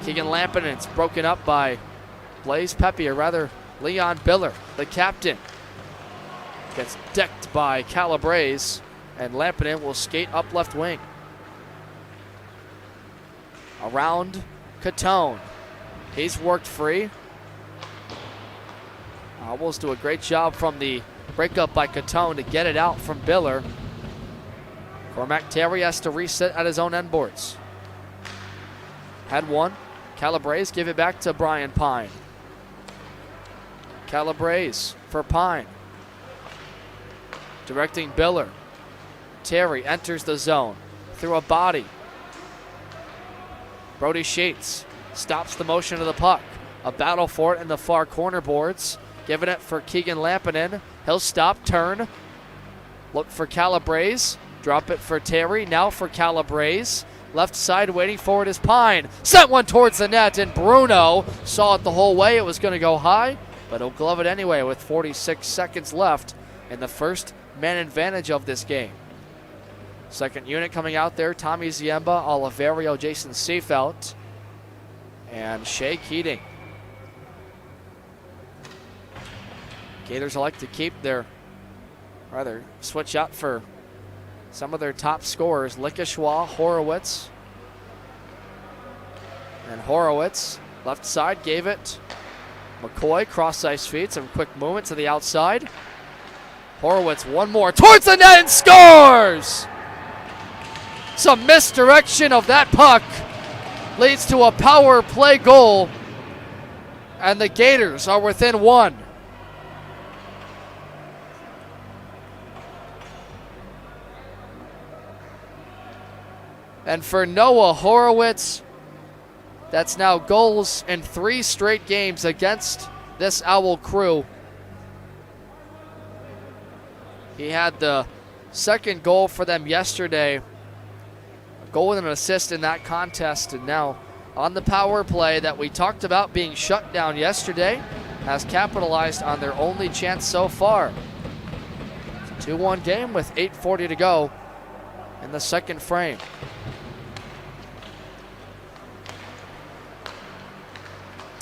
Keegan Lampinen, it's broken up by Blaise Pepe, or rather Leon Biller, the captain. Gets decked by Calabrese, and Lampinen will skate up left wing. Around Catone. He's worked free. Owls do a great job from the breakup by Catone to get it out from Biller. Cormac Terry has to reset at his own end boards. Had one. Calabrese give it back to Brian Pine. Calabrese for Pine. Directing Biller. Terry enters the zone through a body. Brody Sheets stops the motion of the puck. A battle for it in the far corner boards. Giving it for Keegan Lampinen. He'll stop, turn. Look for Calabrese. Drop it for Terry. Now for Calabrese. Left side waiting for it is Pine. Sent one towards the net, and Bruno saw it the whole way. It was going to go high, but he'll glove it anyway with 46 seconds left in the first man advantage of this game. Second unit coming out there, Tommy Ziemba, Oliverio, Jason Seefelt, and Shea Keating. Gators like to keep switch out for some of their top scorers. Lickeshwa, Horowitz. And Horowitz, left side, gave it. McCoy, cross-ice feed, some quick movement to the outside. Horowitz, one more, towards the net and scores! Some misdirection of that puck leads to a power play goal, and the Gators are within one. And for Noah Horowitz, that's now goals in 3 straight games against this Owl crew. He had the second goal for them yesterday, a goal with an assist in that contest, and now on the power play that we talked about being shut down yesterday, has capitalized on their only chance so far. It's a 2-1 game with 8:40 to go in the second frame.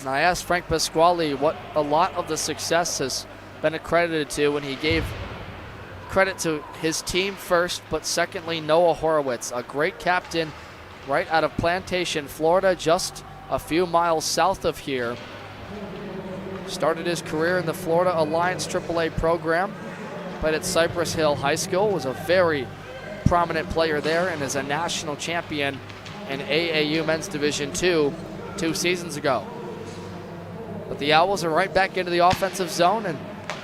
And I asked Frank Pasquale what a lot of the success has been accredited to, when he gave credit to his team first, but secondly, Noah Horowitz, a great captain right out of Plantation, Florida, just a few miles south of here. Started his career in the Florida Alliance AAA program, played at Cypress Hill High School, was a very prominent player there, and is a national champion in AAU Men's Division II 2 seasons ago. But the Owls are right back into the offensive zone, and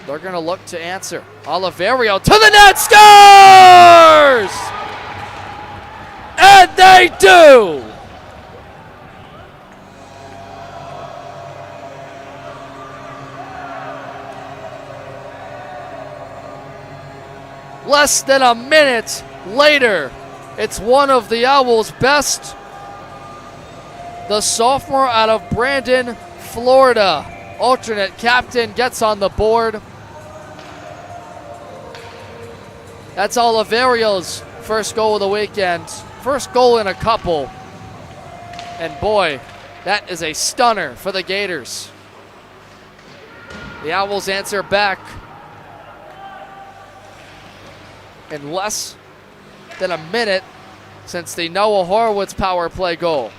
they're going to look to answer. Oliverio to the net, scores! And they do! Less than a minute later, it's one of the Owls' best the sophomore out of Brandon, Florida. Alternate captain gets on the board. That's Oliverio's first goal of the weekend. First goal in a couple. And boy, that is a stunner for the Gators. The Owls answer back in less than a minute since the Noah Horowitz power play goal.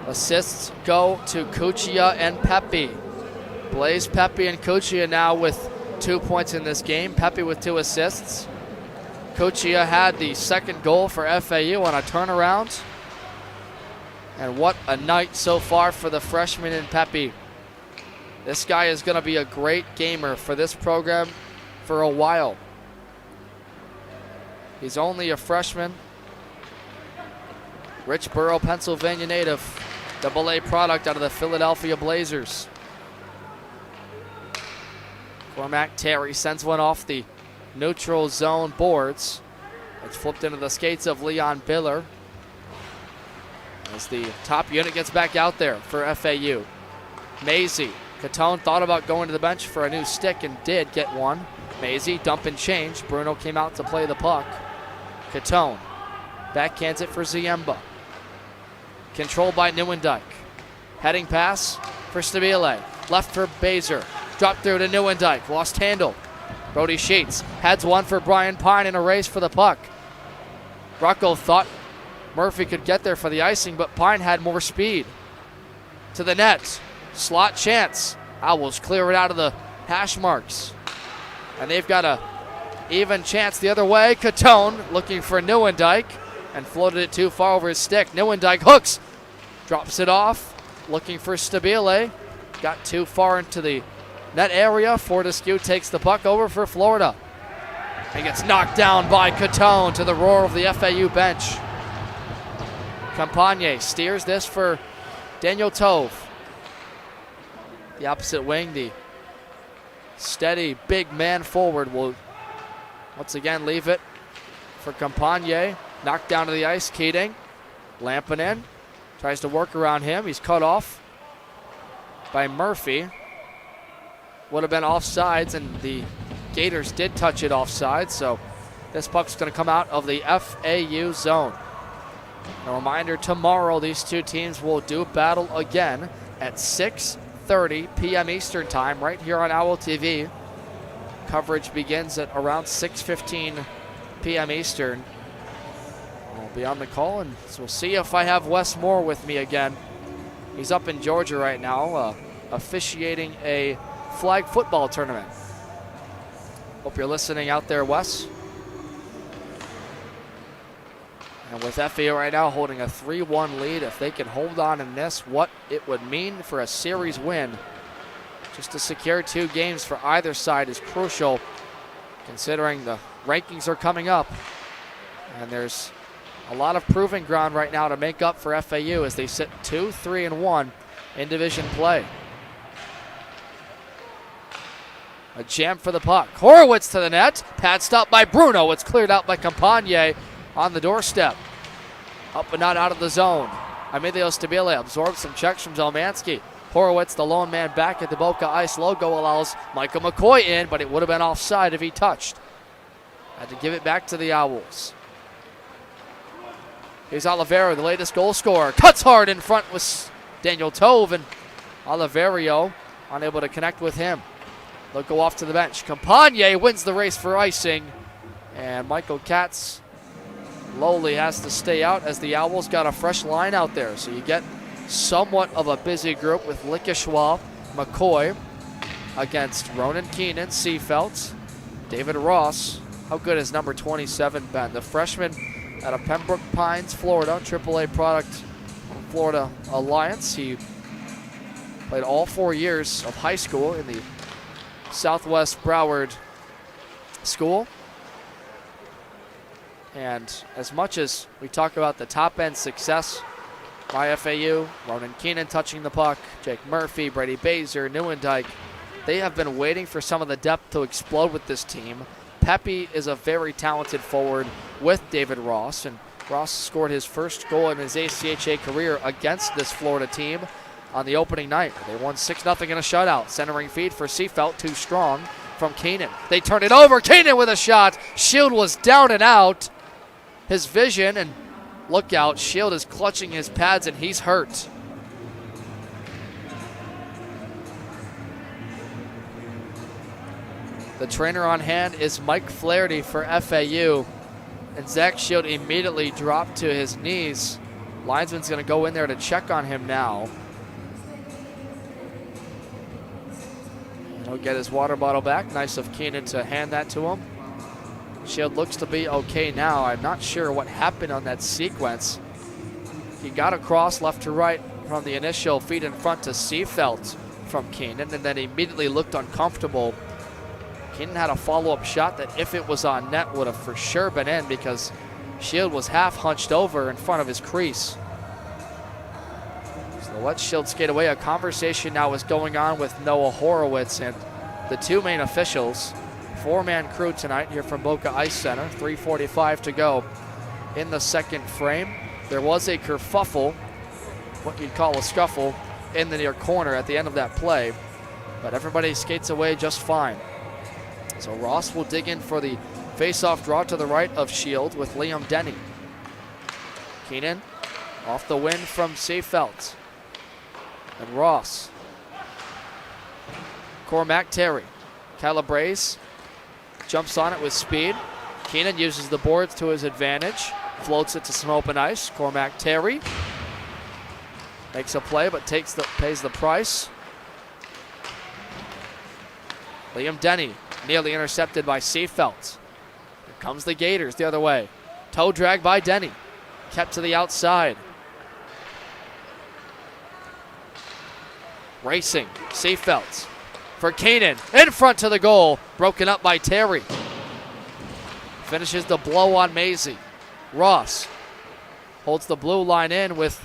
Assists go to Cuccia and Pepe. Blaze, Pepe, and Cuccia now with 2 points in this game. Pepe with 2 assists. Cuccia had the second goal for FAU on a turnaround. And what a night so far for the freshman in Pepe. This guy is going to be a great gamer for this program for a while. He's only a freshman. Richboro, Pennsylvania native. AA product out of the Philadelphia Blazers. Cormac Terry sends one off the neutral zone boards. It's flipped into the skates of Leon Biller as the top unit gets back out there for FAU. Maisie. Catone thought about going to the bench for a new stick and did get one. Maisie, dump and change. Bruno came out to play the puck. Catone backhands it for Ziemba. Controlled by Nieuwendyk. Heading pass for Stabile. Left for Baser. Dropped through to Nieuwendyk. Lost handle. Brody Sheets heads one for Brian Pine in a race for the puck. Rocco thought Murphy could get there for the icing, but Pine had more speed. To the net. Slot chance. Owls clear it out of the hash marks. And they've got a even chance the other way. Catone looking for Nieuwendyk and floated it too far over his stick. Nieuwendyk hooks. Drops it off. Looking for Stabile. Got too far into the net area. Fortescue takes the puck over for Florida. And gets knocked down by Catone to the roar of the FAU bench. Campagne steers this for Daniel Tove. The opposite wing, the steady big man forward will once again leave it for Campagne. Knocked down to the ice, Keating. Lampinen tries to work around him. He's cut off by Murphy. Would have been offsides, and the Gators did touch it offside, so this puck's going to come out of the FAU zone. A reminder, tomorrow these two teams will do battle again at 6:30 p.m. Eastern Time right here on Owl TV. Coverage begins at around 6:15 p.m. Eastern. I'll be on the call, and so we'll see if I have Wes Moore with me again. He's up in Georgia right now, officiating a flag football tournament. Hope you're listening out there, Wes. And with FAU right now holding a 3-1 lead, if they can hold on in this, what it would mean for a series win, just to secure 2 games for either side is crucial, considering the rankings are coming up. And there's a lot of proving ground right now to make up for FAU as they sit 2-3-1 in division play. A jam for the puck. Horowitz to the net. Pad stopped by Bruno. It's cleared out by Campagne on the doorstep. Up but not out of the zone. Emilio Stabile absorbs some checks from Zelmansky. Horowitz, the lone man back at the Boca Ice logo, allows Michael McCoy in, but it would have been offside if he touched. Had to give it back to the Owls. Here's Oliverio, the latest goal scorer. Cuts hard in front with Daniel Tove, and Oliverio unable to connect with him. They'll go off to the bench. Campagne wins the race for icing, and Michael Katz lowly has to stay out as the Owls got a fresh line out there. So you get somewhat of a busy group with Likishwa, McCoy against Ronan Keenan, Seafelt, David Ross. How good has number 27 been? The freshman out of Pembroke Pines, Florida, AAA product from Florida Alliance. He played all 4 years of high school in the Southwest Broward School. And as much as we talk about the top-end success by FAU, Ronan Keenan touching the puck, Jake Murphy, Brady Baser, Neuendijk, they have been waiting for some of the depth to explode with this team. Pepe is a very talented forward with David Ross, and Ross scored his first goal in his ACHA career against this Florida team on the opening night. They won 6-0 in a shutout. Centering feed for Seefeld, too strong from Keenan. They turn it over. Keenan with a shot. Shield was down and out. His vision, and look out, Shield is clutching his pads and he's hurt. The trainer on hand is Mike Flaherty for FAU. And Zach Shield immediately dropped to his knees. Linesman's going to go in there to check on him now. He'll get his water bottle back. Nice of Keenan to hand that to him. Shield looks to be okay now. I'm not sure what happened on that sequence. He got across left to right from the initial feed in front to Seefeld from Keenan, and then immediately looked uncomfortable. Keenan had a follow-up shot that, if it was on net, would have for sure been in, because Shield was half hunched over in front of his crease. So let Shield skate away. A conversation now is going on with Noah Horowitz and the two main officials. Four-man crew tonight here from Boca Ice Center. 3:45 to go in the second frame. There was a kerfuffle, what you'd call a scuffle, in the near corner at the end of that play, but everybody skates away just fine. So Ross will dig in for the face-off draw to the right of Shield with Liam Denny. Keenan off the win from Seefeld. And Ross. Cormac Terry. Calabrese jumps on it with speed. Keenan uses the boards to his advantage. Floats it to some open ice. Cormac Terry makes a play but pays the price. Liam Denny nearly intercepted by Seefeld. Here comes the Gators the other way. Toe drag by Denny. Kept to the outside. Racing. Seefeld for Keenan. In front to the goal. Broken up by Terry. Finishes the blow on Maisie. Ross holds the blue line in with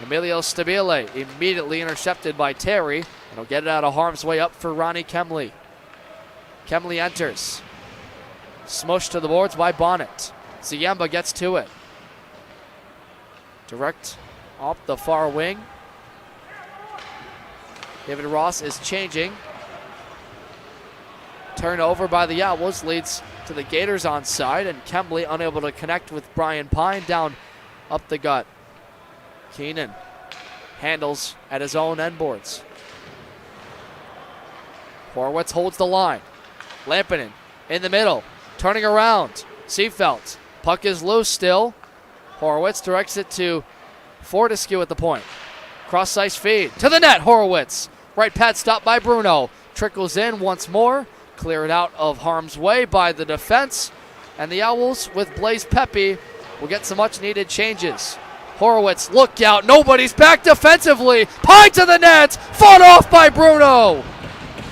Emilio Stabile. Immediately intercepted by Terry. And he'll get it out of harm's way up for Ronnie Kemley. Kemley enters. Smushed to the boards by Bonnet. Ziemba gets to it. Direct off the far wing. David Ross is changing. Turnover by the Owls leads to the Gators on side, and Kemley unable to connect with Brian Pine down up the gut. Keenan handles at his own end boards. Horowitz holds the line. Lampinen in the middle, turning around. Seefeld, puck is loose still. Horowitz directs it to Fortescue at the point. Cross ice feed to the net. Horowitz, right pad stop by Bruno. Trickles in once more. Cleared out of harm's way by the defense. And the Owls with Blaise Pepe will get some much needed changes. Horowitz, look out, nobody's back defensively. Pine to the net, fought off by Bruno.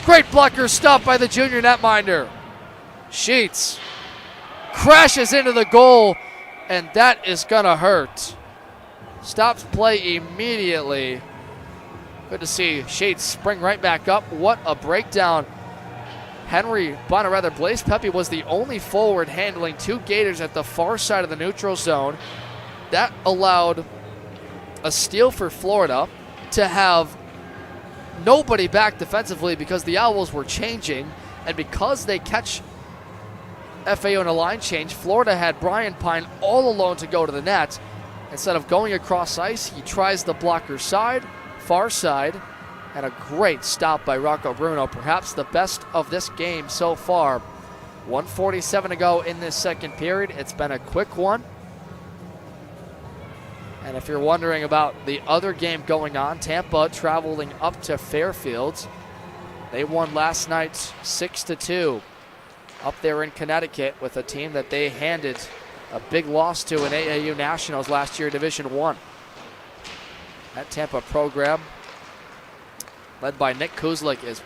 Great blocker stop by the junior netminder. Sheets crashes into the goal, and that is gonna hurt. Stops play immediately. Good to see Sheets spring right back up. What a breakdown. Blaise Pepe was the only forward handling two Gators at the far side of the neutral zone. That allowed a steal for Florida to have nobody back defensively because the Owls were changing, and because they catch FAU in a line change, Florida had Brian Pine all alone to go to the net. Instead of going across ice, he tries the blocker side, far side, and a great stop by Rocco Bruno, perhaps the best of this game so far. 1:47 to go in this second period. It's been a quick one. And if you're wondering about the other game going on, Tampa traveling up to Fairfield. They won last night 6-2 up there in Connecticut with a team that they handed a big loss to in AAU Nationals last year, Division I. That Tampa program, led by Nick Kuzlik, is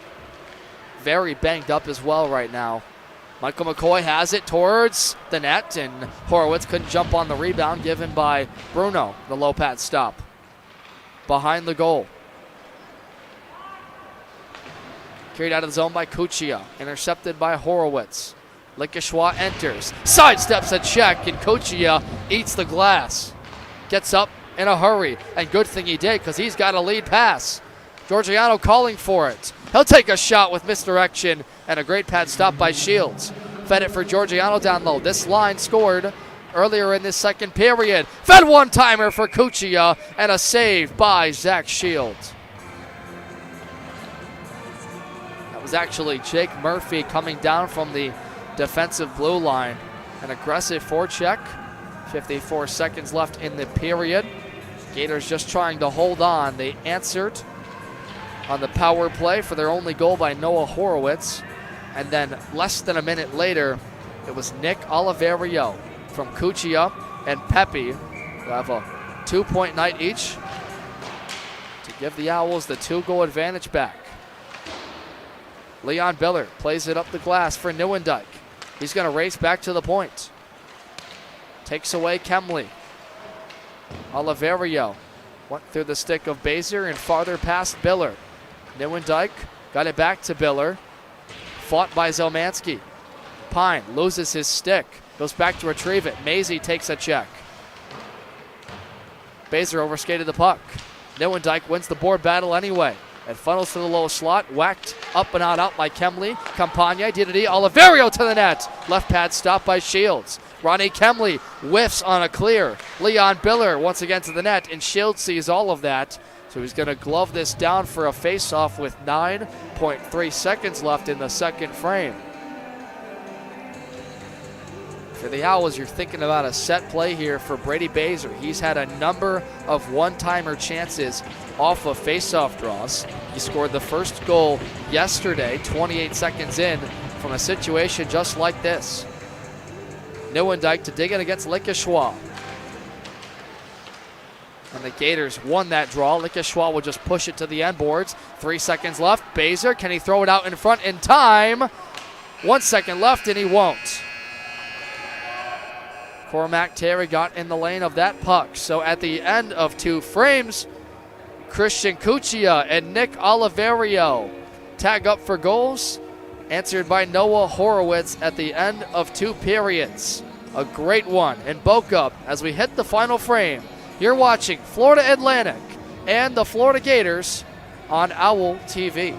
very banged up as well right now. Michael McCoy has it towards the net, and Horowitz couldn't jump on the rebound given by Bruno, the low pad stop. Behind the goal. Carried out of the zone by Kuchia, intercepted by Horowitz. Likashwa enters, sidesteps a check, and Kuchia eats the glass. Gets up in a hurry, and good thing he did because he's got a lead pass. Georgiano calling for it. He'll take a shot with misdirection, and a great pad stop by Shields. Fed it for Georgiano down low. This line scored earlier in this second period. Fed one-timer for Kuchia, and a save by Zach Shields. That was actually Jake Murphy coming down from the defensive blue line. An aggressive forecheck. 54 seconds left in the period. Gators just trying to hold on. They answered on the power play for their only goal by Noah Horowitz. And then less than a minute later, it was Nick Oliverio from Kuchia and Pepe, who have a 2-point night each, to give the Owls the 2-goal advantage back. Leon Biller plays it up the glass for Neuendijk. He's going to race back to the point. Takes away Kemley. Oliverio went through the stick of Baser and farther past Biller. Neuendijk got it back to Biller. Fought by Zelmansky. Pine loses his stick. Goes back to retrieve it. Maisie takes a check. Baser overskated the puck. Neuendijk wins the board battle anyway. It funnels to the low slot. Whacked up and out by Kemley. Campagne, Diddy, Oliverio to the net. Left pad stop by Shields. Ronnie Kemley whiffs on a clear. Leon Biller once again to the net, and Shields sees all of that. So he's going to glove this down for a face-off with 9.3 seconds left in the second frame. For the Owls, you're thinking about a set play here for Brady Baser. He's had a number of one-timer chances off of face-off draws. He scored the first goal yesterday, 28 seconds in, from a situation just like this. Neuendijk to dig in against Likashwa. And the Gators won that draw. Likashwa will just push it to the end boards. 3 seconds left. Baser, can he throw it out in front in time? 1 second left, and he won't. Cormac Terry got in the lane of that puck. So at the end of 2 frames, Christian Kuchia and Nick Oliverio tag up for goals, answered by Noah Horowitz at the end of 2 periods. A great one in Boca as we hit the final frame. You're watching Florida Atlantic and the Florida Gators on Owl TV.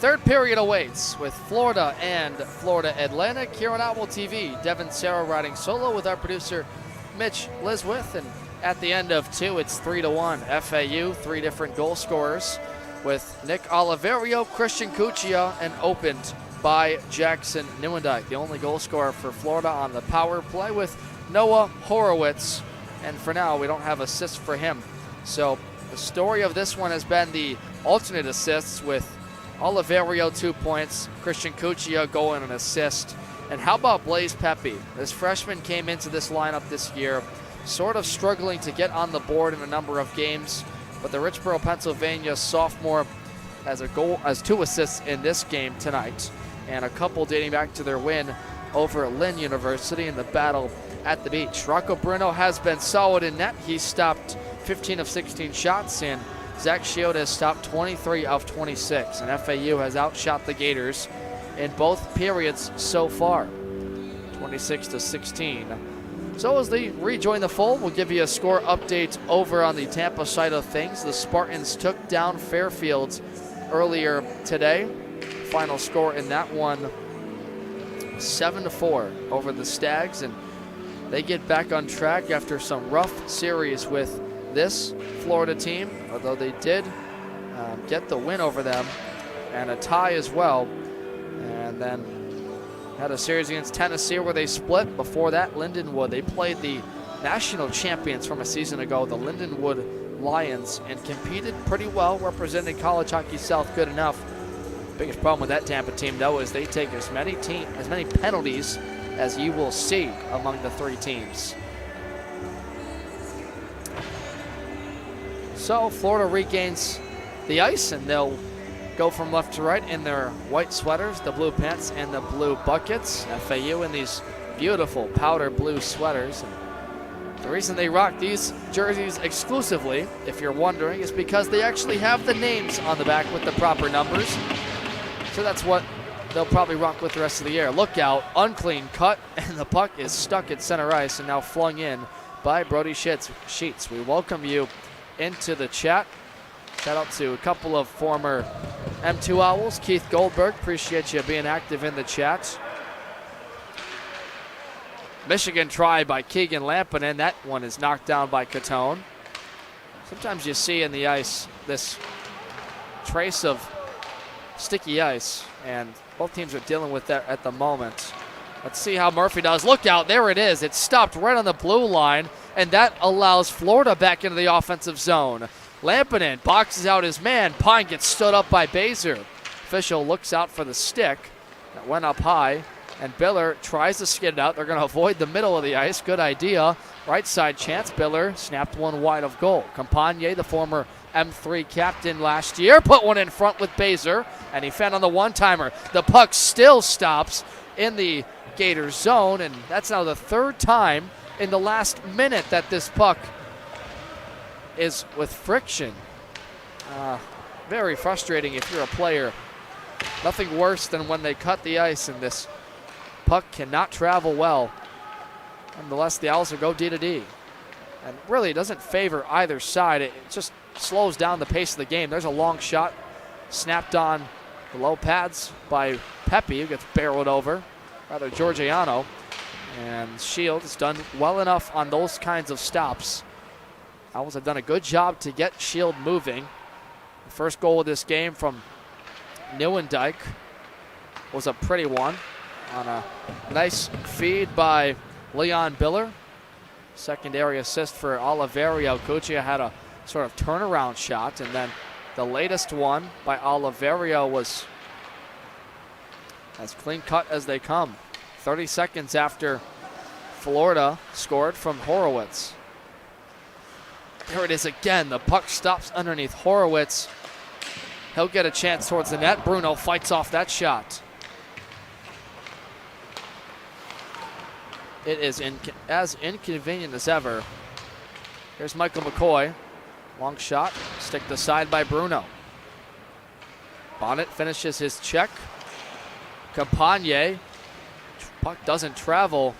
third period awaits with Florida and Florida Atlantic here on Owl TV. Devin Serra riding solo with our producer Mitch Liswith, and at the end of 2, it's 3-1 FAU. 3 different goal scorers with Nick Oliverio, Christian Cuccia, and opened by Jackson Nieuwendyk. The only goal scorer for Florida on the power play with Noah Horowitz, and for now we don't have assists for him. So the story of this one has been the alternate assists with Oliverio 2 points, Christian Cuccia goal and an assist. And how about Blaise Pepe? This freshman came into this lineup this year sort of struggling to get on the board in a number of games, but the Richboro, Pennsylvania sophomore has 2 assists in this game tonight, and a couple dating back to their win over Lynn University in the battle at the beach. Rocco Bruno has been solid in net. He stopped 15 of 16 shots, and Zach Shield has stopped 23 of 26, and FAU has outshot the Gators in both periods so far, 26-16. So as they rejoin the fold, we'll give you a score update over on the Tampa side of things. The Spartans took down Fairfield earlier today. Final score in that one, 7-4 over the Stags, and they get back on track after some rough series with this Florida team, although they did get the win over them and a tie as well, and then had a series against Tennessee where they split. Before that, Lindenwood, they played the national champions from a season ago, the Lindenwood Lions, and competed pretty well, representing College Hockey South good enough. Biggest problem with that Tampa team, though, is they take as many penalties as you will see among the 3 teams. So Florida regains the ice, and they'll go from left to right in their white sweaters, the blue pants, and the blue buckets. FAU in these beautiful powder blue sweaters. And the reason they rock these jerseys exclusively, if you're wondering, is because they actually have the names on the back with the proper numbers. So that's what they'll probably rock with the rest of the year. Look out, unclean cut, and the puck is stuck at center ice and now flung in by Brody Sheets. We welcome you into the chat. Shout out to a couple of former M2 Owls. Keith Goldberg, appreciate you being active in the chat. Michigan try by Keegan Lampinen. That one is knocked down by Catone. Sometimes you see in the ice this trace of sticky ice, and both teams are dealing with that at the moment. Let's see how Murphy does. Look out, there it is. It stopped right on the blue line, and that allows Florida back into the offensive zone. Lampinen boxes out his man. Pine gets stood up by Baser. Official looks out for the stick. That went up high, and Biller tries to skid it out. They're going to avoid the middle of the ice. Good idea. Right side chance. Biller snapped one wide of goal. Campagne, the former M3 captain last year, put one in front with Baser, and he fed on the one-timer. The puck still stops in the Gators zone, and that's now the 3rd time in the last minute that this puck is with friction. Very frustrating if you're a player. Nothing worse than when they cut the ice and this puck cannot travel well. Nonetheless, the Owls will go D to D. And really, it doesn't favor either side. It just slows down the pace of the game. There's a long shot snapped on the low pads by Pepe, who gets barreled over, rather Georgiano. And Shields done well enough on those kinds of stops. Owls have done a good job to get Shield moving. The first goal of this game from Nieuwendyk was a pretty one on a nice feed by Leon Biller. Secondary assist for Oliverio. Cuccia had a sort of turnaround shot, and then the latest one by Oliverio was as clean cut as they come. 30 seconds after Florida scored from Horowitz. There it is again. The puck stops underneath Horowitz. He'll get a chance towards the net. Bruno fights off that shot. It is as inconvenient as ever. Here's Michael McCoy. Long shot. Sticked aside by Bruno. Bonnet finishes his check. Campagne. Puck doesn't travel.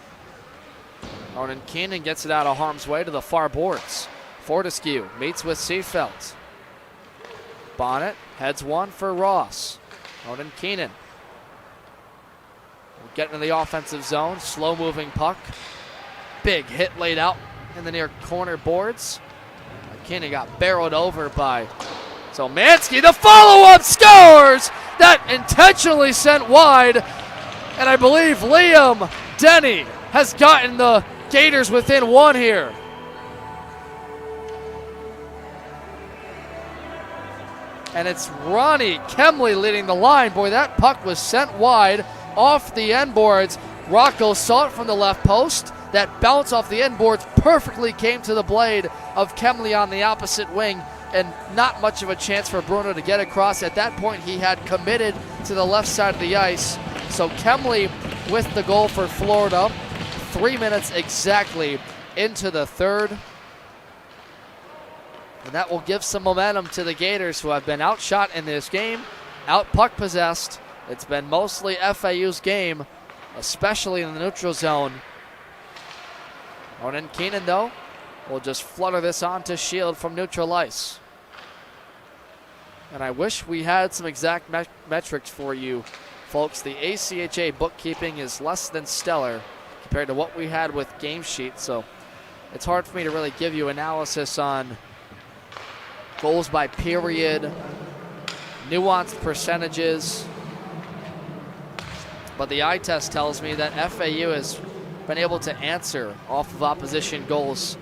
Ronan Keenan gets it out of harm's way to the far boards. Fortescue meets with Seafelt. Bonnet heads one for Ross. Ronan Keenan. Getting in the offensive zone. Slow moving puck. Big hit laid out in the near corner boards. Keenan got barreled over by Zomanski. The follow-up scores! That intentionally sent wide. And I believe Liam Denny has gotten the Gators within one here. And it's Ronnie Kemley leading the line. Boy, that puck was sent wide off the end boards. Rocco saw it from the left post. That bounce off the end boards perfectly came to the blade of Kemley on the opposite wing, and not much of a chance for Bruno to get across. At that point, he had committed to the left side of the ice. So Kemley with the goal for Florida. 3 minutes exactly into the third. And that will give some momentum to the Gators, who have been outshot in this game, out puck possessed. It's been mostly FAU's game, especially in the neutral zone. Ronan Keenan, though, will just flutter this onto Shield from neutral ice. And I wish we had some exact metrics for you, folks. The ACHA bookkeeping is less than stellar compared to what we had with Game Sheet, so it's hard for me to really give you analysis on goals by period, nuanced percentages. But the eye test tells me that FAU has been able to answer off of opposition goals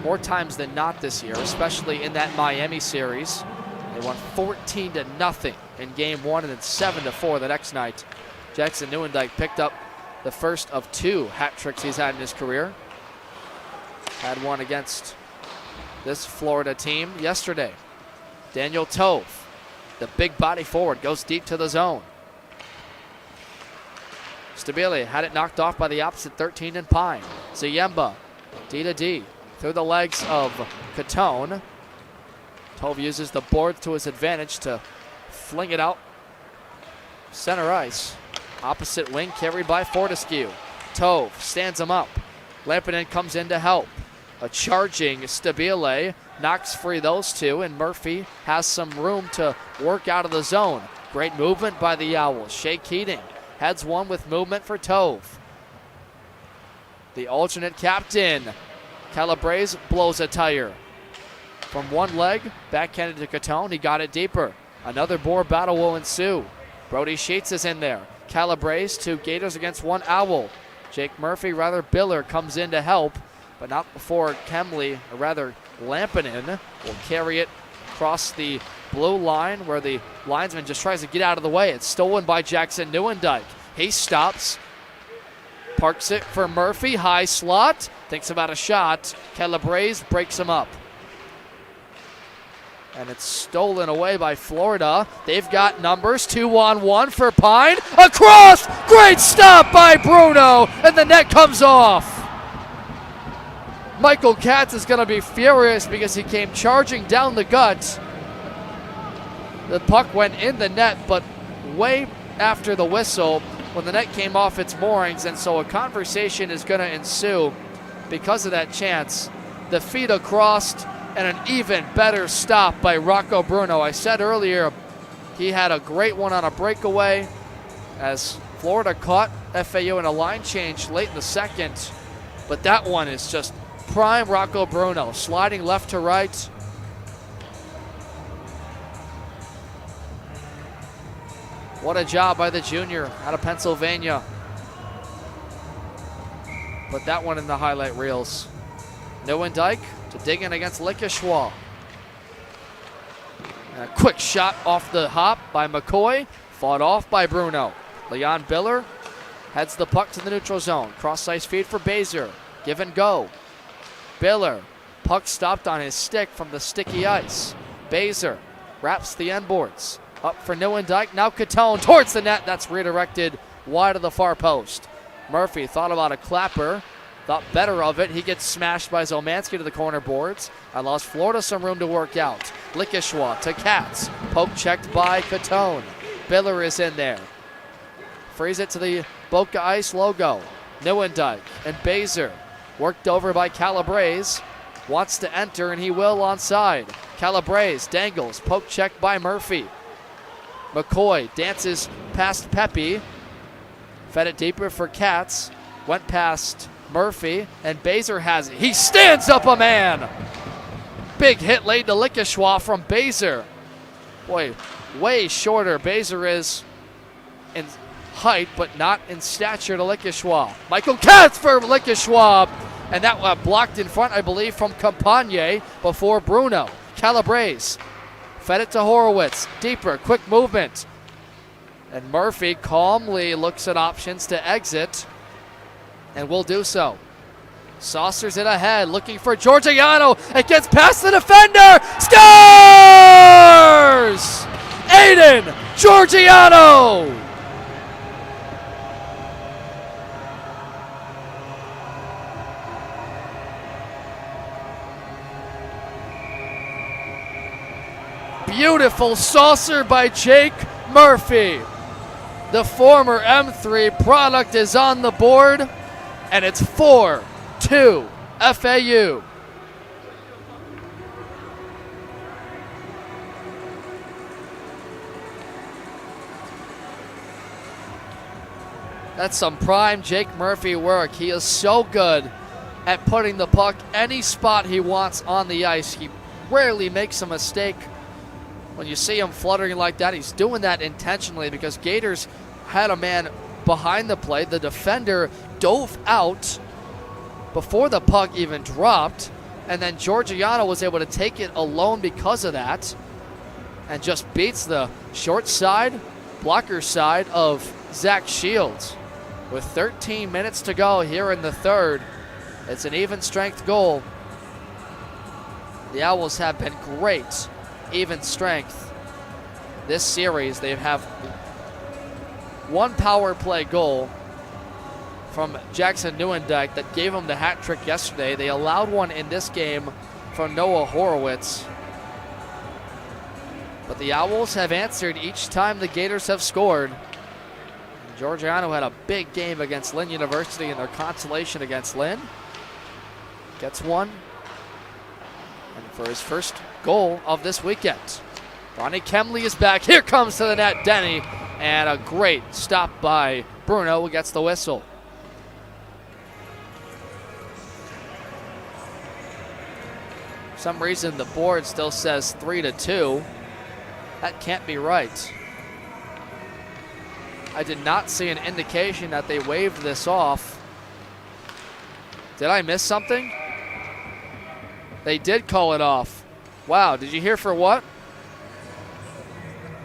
more times than not this year, especially in that Miami series. They won 14-0 in game one and then 7-4 the next night. Jackson Nieuwendyk picked up the first of 2 hat tricks he's had in his career. Had one against this Florida team yesterday. Daniel Tove, the big body forward, goes deep to the zone. Stabile had it knocked off by the opposite 13 and Pine. Ziyemba, D-to-D, through the legs of Catone. Tove uses the board to his advantage to fling it out center ice. Opposite wing carried by Fortescue. Tove stands him up. Lampinen comes in to help. A charging Stabile knocks free those two, and Murphy has some room to work out of the zone. Great movement by the Owls. Shea Keating heads one with movement for Tove. The alternate captain, Calabrese, blows a tire. From one leg, backhanded to Catone. He got it deeper. Another board battle will ensue. Brody Sheets is in there. Calabrese, 2 Gators against 1 Owl. Jake Murphy, rather Biller, comes in to help, but not before Kemley, or rather Lampinen, will carry it across the blue line where the linesman just tries to get out of the way. It's stolen by Jackson Nieuwendyk. He stops, parks it for Murphy, high slot, thinks about a shot. Calabrese breaks him up. And it's stolen away by Florida. They've got numbers, 2-on-1 for Pine. Across, great stop by Bruno, and the net comes off. Michael Katz is going to be furious because he came charging down the gut. The puck went in the net, but way after the whistle when the net came off its moorings, and so a conversation is going to ensue because of that chance. The feet across, and an even better stop by Rocco Bruno. I said earlier he had a great one on a breakaway as Florida caught FAU in a line change late in the second, but that one is just prime Rocco Bruno, sliding left to right. What a job by the junior out of Pennsylvania. Put that one in the highlight reels. Nieuwendyk to dig in against Lickeshwa. And a quick shot off the hop by McCoy, fought off by Bruno. Leon Biller heads the puck to the neutral zone. Cross-ice feed for Baser. Give and go. Biller, puck stopped on his stick from the sticky ice. Baser wraps the end boards. Up for Nieuwendyk, now Catone towards the net. That's redirected wide of the far post. Murphy thought about a clapper, thought better of it. He gets smashed by Zomanski to the corner boards. I lost Florida some room to work out. Lickeshwa to Katz. Poke checked by Catone. Biller is in there. Frees it to the Boca Ice logo. Nieuwendyk and Baser. Worked over by Calabrese. Wants to enter, and he will onside. Calabrese dangles. Poke check by Murphy. McCoy dances past Pepe. Fed it deeper for Katz. Went past Murphy, and Baser has it. He stands up a man. Big hit laid to Lickishwa from Baser. Boy, way shorter Baser is in height, but not in stature to Lickishwa. Michael Katz for Lickishwa. And that blocked in front, I believe, from Campagne before Bruno. Calabrese fed it to Horowitz. Deeper, quick movement. And Murphy calmly looks at options to exit, and will do so. Saucers it ahead, looking for Georgiano. It gets past the defender. Scores! Aiden Georgiano! Beautiful saucer by Jake Murphy. The former M3 product is on the board, and it's 4-2 FAU. That's some prime Jake Murphy work. He is so good at putting the puck any spot he wants on the ice. He rarely makes a mistake. When you see him fluttering like that, he's doing that intentionally because Gators had a man behind the play. The defender dove out before the puck even dropped, and then Georgiano was able to take it alone because of that and just beats the short side, blocker side of Zach Shields. With 13 minutes to go here in the third, it's an even strength goal. The Owls have been great even strength this series. They have one power play goal from Jackson Neuendijk that gave them the hat trick yesterday. They allowed one in this game from Noah Horowitz. But the Owls have answered each time the Gators have scored. Georgiano had a big game against Lynn University in their consolation against Lynn. Gets one. And for his first goal of this weekend, Ronnie Kemley is back. Here comes to the net, Denny. And a great stop by Bruno who gets the whistle. For some reason, the board still says 3-2. That can't be right. I did not see an indication that they waved this off. Did I miss something? They did call it off. Wow, did you hear for what?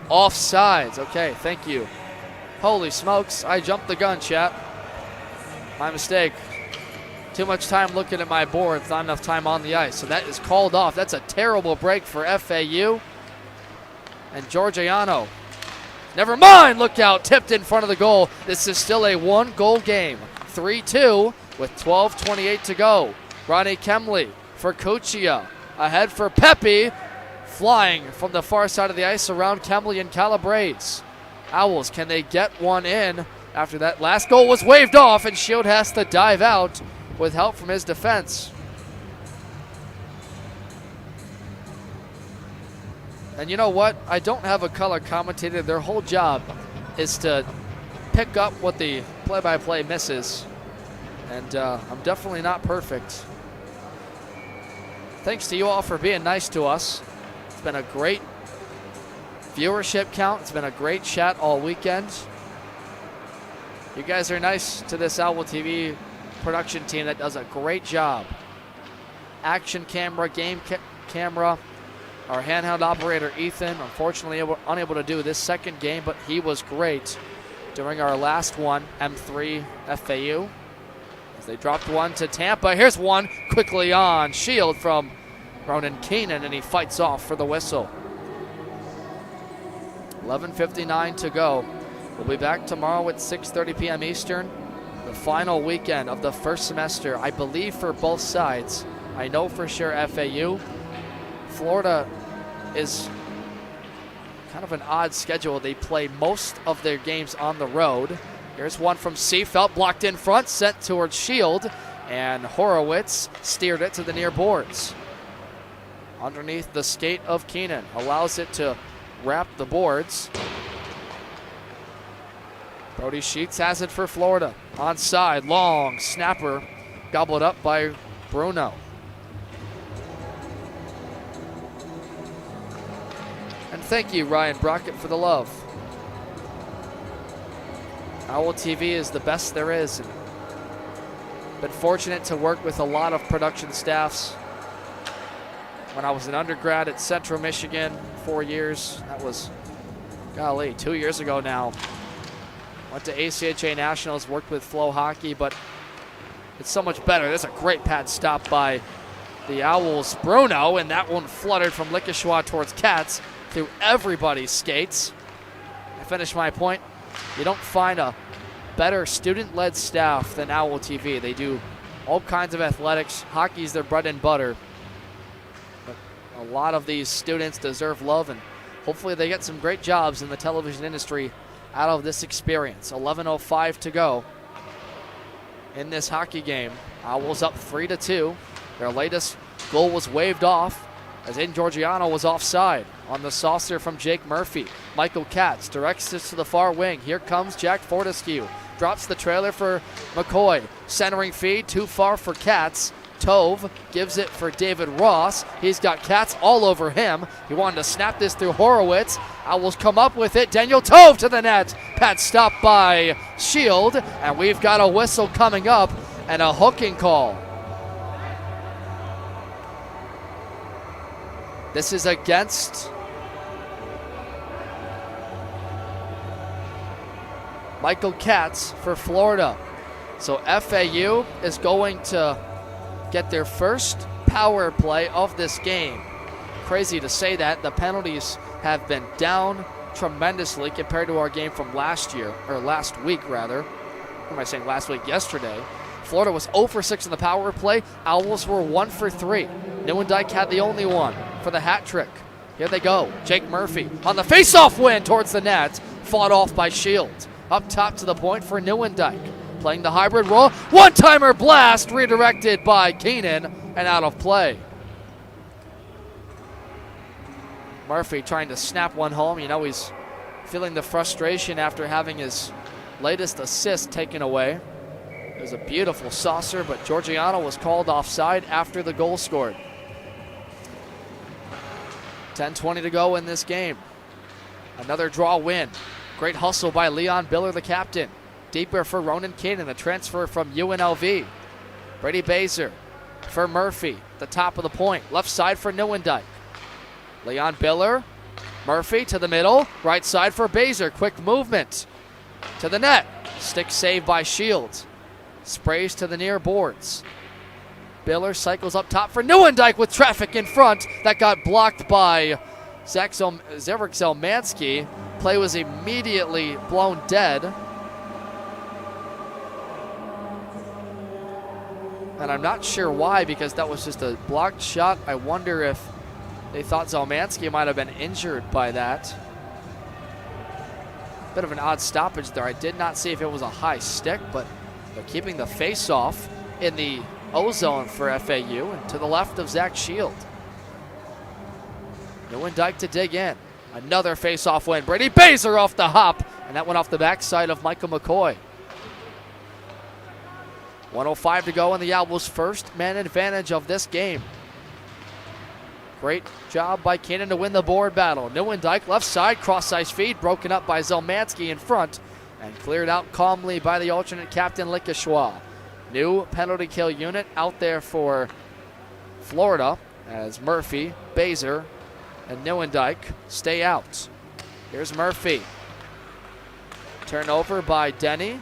Offsides. Okay, thank you. Holy smokes, I jumped the gun, chat. My mistake. Too much time looking at my board, not enough time on the ice. So that is called off. That's a terrible break for FAU. And Georgiano. Never mind, look out, tipped in front of the goal. This is still a one-goal game. 3-2 with 12:28 to go. Ronnie Kemley for Cuccia. Ahead for Pepe. Flying from the far side of the ice around Kemley and Calabrese. Owls, can they get one in after that last goal was waved off and Shield has to dive out with help from his defense. And you know what? I don't have a color commentator. Their whole job is to pick up what the play-by-play misses. And I'm definitely not perfect. Thanks to you all for being nice to us. It's been a great viewership count. It's been a great chat all weekend. You guys are nice to this Owl TV production team that does a great job. Action camera, game camera. Our handheld operator, Ethan, unfortunately unable to do this second game, but he was great during our last one, M3 FAU. As they dropped one to Tampa. Here's one quickly on Shield from Ronan Keenan, and he fights off for the whistle. 11:59 to go. We'll be back tomorrow at 6:30 p.m. Eastern. The final weekend of the first semester, I believe, for both sides. I know for sure FAU. Florida is kind of an odd schedule. They play most of their games on the road. Here's one from Seefeld, blocked in front, sent towards Shield, and Horowitz steered it to the near boards. Underneath the skate of Keenan, allows it to wrap the boards. Brody Sheets has it for Florida. Onside, long snapper, gobbled up by Bruno. And thank you, Ryan Brockett, for the love. Owl TV is the best there is. Been fortunate to work with a lot of production staffs. When I was an undergrad at Central Michigan, 4 years, that was, golly, 2 years ago now. Went to ACHA Nationals, worked with Flow Hockey, but it's so much better. There's a great pad stop by the Owls' Bruno, and that one fluttered from Lickeshwa towards Katz through everybody's skates. I finish my point. You don't find a better student-led staff than Owl TV. They do all kinds of athletics. Hockey's their bread and butter. But a lot of these students deserve love, and hopefully they get some great jobs in the television industry out of this experience. 11:05 to go in this hockey game. Owls up 3-2. Their latest goal was waved off as Aiden Georgiano was offside on the saucer from Jake Murphy. Michael Katz directs this to the far wing. Here comes Jack Fortescue. Drops the trailer for McCoy. Centering feed, too far for Katz. Tove gives it for David Ross. He's got Katz all over him. He wanted to snap this through Horowitz. Owls come up with it. Daniel Tove to the net. Pad stopped by Shield. And we've got a whistle coming up and a hooking call. This is against Michael Katz for Florida. So FAU is going to get their first power play of this game. Crazy to say that. The penalties have been down tremendously compared to our game from last year, or last week rather. What am I saying, last week? Yesterday. Florida was 0 for 6 in the power play. Owls were 1 for 3. Neuendijk had the only one for the hat trick. Here they go. Jake Murphy on the face-off win towards the net. Fought off by Shield. Up top to the point for Neuendijk. Playing the hybrid role. One-timer blast redirected by Keenan and out of play. Murphy trying to snap one home. You know, he's feeling the frustration after having his latest assist taken away. It was a beautiful saucer, but Georgiano was called offside after the goal scored. 10:20 to go in this game. Another draw win. Great hustle by Leon Biller, the captain. Deeper for Ronan Keenan, the transfer from UNLV. Brady Baser for Murphy, the top of the point. Left side for Neuendijk. Leon Biller, Murphy to the middle. Right side for Baser. Quick movement to the net. Stick save by Shields. Sprays to the near boards. Biller cycles up top for Neuendijk with traffic in front. That got blocked by Zerek Zelmansky. Play was immediately blown dead. And I'm not sure why, because that was just a blocked shot. I wonder if they thought Zelmansky might have been injured by that. Bit of an odd stoppage there. I did not see if it was a high stick, but they're keeping the face-off in the O-zone for FAU and to the left of Zach Shield. Neuendijk to dig in. Another face-off win. Brady Baser off the hop, and that went off the backside of Michael McCoy. 1:05 to go in the Owls' first man advantage of this game. Great job by Keenan to win the board battle. Neuendijk left side, cross-ice feed, broken up by Zelmansky in front, and cleared out calmly by the alternate captain Lickeshwa. New penalty kill unit out there for Florida as Murphy, Baser, and Neuendijk stay out. Here's Murphy. Turnover by Denny.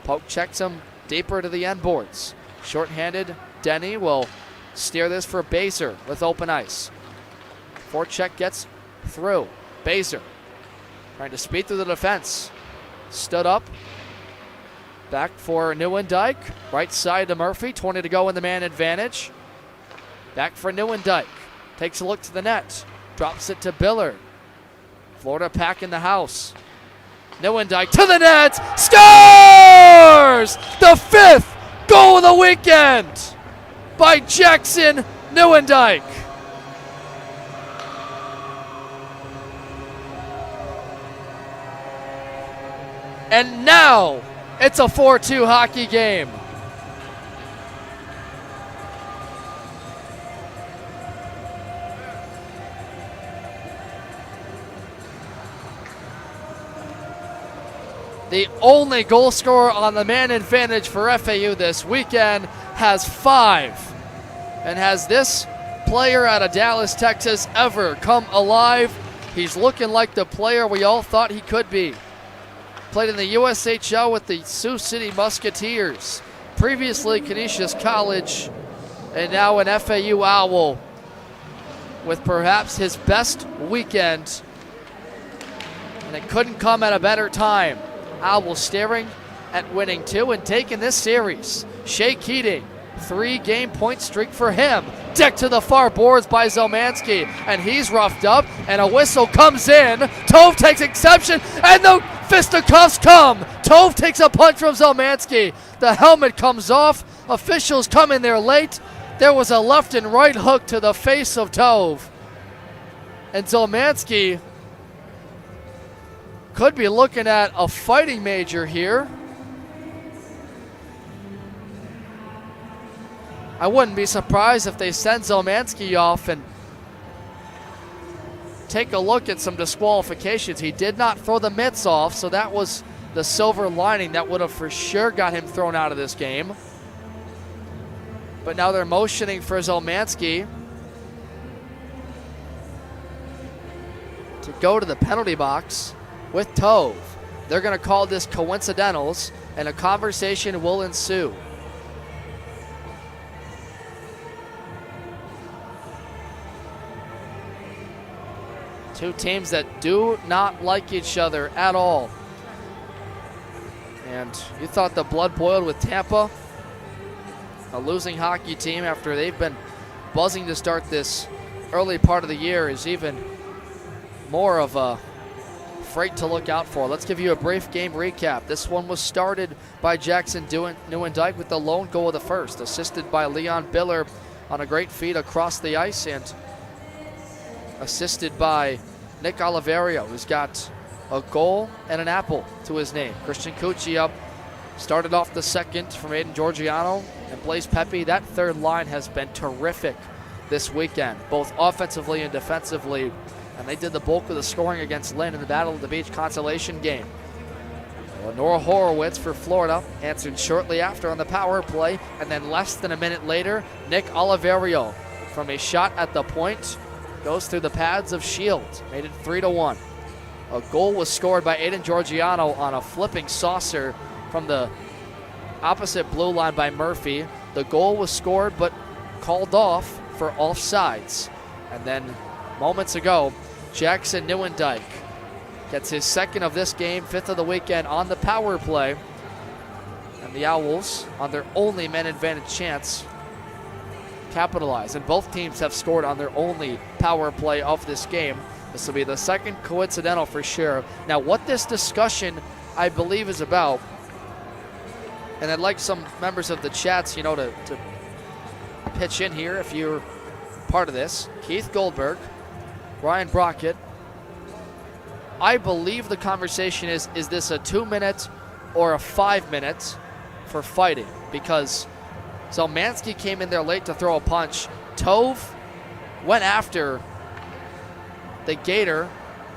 Poke checks him deeper to the end boards. Short-handed Denny will steer this for Baser with open ice. Forecheck gets through. Baser trying to speed through the defense. Stood up. Back for Neuendijk. Right side to Murphy. 20 to go in the man advantage. Back for Neuendijk. Takes a look to the net. Drops it to Biller. Florida pack in the house. Neuendijk to the net. Scores! The 5th goal of the weekend by Jackson Neuendijk. And now it's a 4-2 hockey game. The only goal scorer on the man advantage for FAU this weekend has 5, and has this player out of Dallas, Texas ever come alive? He's looking like the player we all thought he could be. Played in the USHL with the Sioux City Musketeers, previously Canisius College, and now an FAU Owl with perhaps his best weekend, and it couldn't come at a better time. Owls staring at winning 2 and taking this series. Shea Keating, 3-game point streak for him. Decked to the far boards by Zelmansky, and he's roughed up, and a whistle comes in. Tove takes exception, and the fisticuffs come. Tove takes a punch from Zelmansky. The helmet comes off. Officials come in there late. There was a left and right hook to the face of Tove. And Zelmansky could be looking at a fighting major here. I wouldn't be surprised if they send Zelmansky off and take a look at some disqualifications. He did not throw the mitts off, so that was the silver lining that would have for sure got him thrown out of this game. But now they're motioning for Zelmansky to go to the penalty box with Tove. They're going to call this coincidentals, and a conversation will ensue. Two teams that do not like each other at all. And you thought the blood boiled with Tampa, a losing hockey team after they've been buzzing to start this early part of the year, is even more of a freight to look out for. Let's give you a brief game recap. This one was started by Jackson Newendike with the lone goal of the first, assisted by Leon Biller on a great feed across the ice, and assisted by Nick Oliverio, who's got a goal and an apple to his name. Christian Cuccia started off the second from Aiden Georgiano and Blaise Pepe. That third line has been terrific this weekend, both offensively and defensively, and they did the bulk of the scoring against Lynn in the Battle of the Beach consolation game. Lenora Horowitz for Florida answered shortly after on the power play, and then less than a minute later, Nick Oliverio from a shot at the point goes through the pads of Shield, made it 3-1. A goal was scored by Aiden Georgiano on a flipping saucer from the opposite blue line by Murphy. The goal was scored but called off for offsides. And then moments ago, Jackson Newendike gets his second of this game, fifth of the weekend on the power play. And the Owls, on their only men advantage chance, capitalize. And both teams have scored on their only power play of this game. This will be the second coincidental for sure. Now, what this discussion, I believe, is about, and I'd like some members of the chats, to pitch in here if you're part of this. Keith Goldberg, Ryan Brockett. I believe the conversation is this a 2-minute or a 5-minute for fighting? Because Zelmansky came in there late to throw a punch. Tove went after the Gator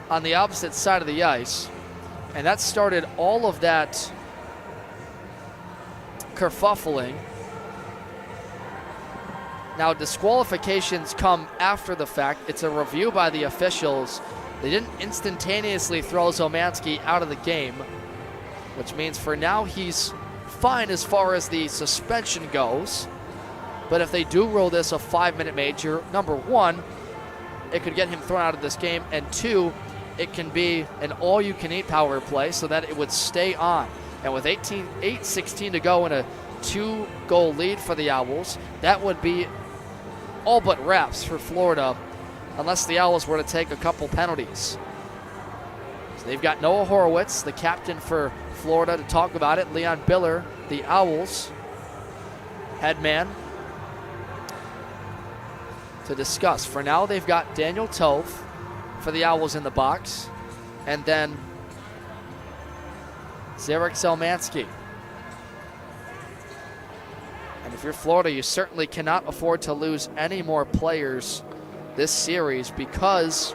on the opposite side of the ice, and that started all of that kerfuffling. Now, disqualifications come after the fact. It's a review by the officials. They didn't instantaneously throw Zelmansky out of the game, which means for now he's fine as far as the suspension goes. But if they do rule this a 5-minute major, number one, it could get him thrown out of this game, and two, it can be an all-you-can-eat power play so that it would stay on. And with 8:16 to go and a 2-goal lead for the Owls, that would be all but wraps for Florida unless the Owls were to take a couple penalties. So they've got Noah Horowitz, the captain for Florida, to talk about it. Leon Biller, the Owls head man, to discuss. For now, they've got Daniel Tove for the Owls in the box, and then Zarek Zelmansky. And if you're Florida, you certainly cannot afford to lose any more players this series because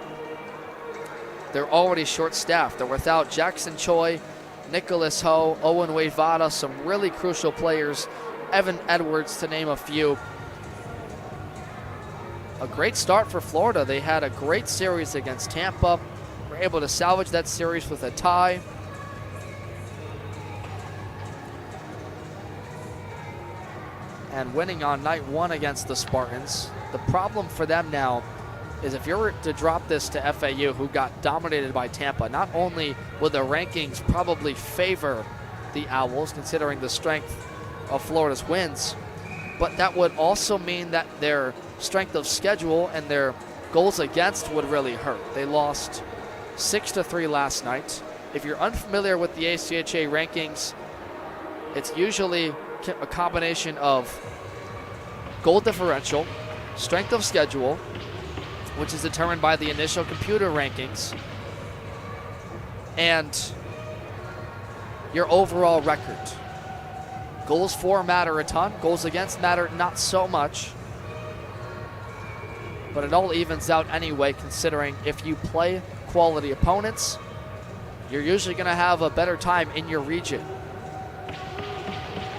they're already short-staffed. They're without Jackson Choi, Nicholas Ho, Owen Wade-Vada, some really crucial players, Evan Edwards to name a few. A great start for Florida. They had a great series against Tampa. Were able to salvage that series with a tie. And winning on night one against the Spartans. The problem for them now is if you were to drop this to FAU, who got dominated by Tampa, not only will the rankings probably favor the Owls, considering the strength of Florida's wins, but that would also mean that their strength of schedule and their goals against would really hurt. They lost 6-3 last night. If you're unfamiliar with the ACHA rankings, it's usually a combination of goal differential, strength of schedule, which is determined by the initial computer rankings, and your overall record. Goals for matter a ton, goals against matter not so much, but it all evens out anyway, considering if you play quality opponents, you're usually going to have a better time in your region.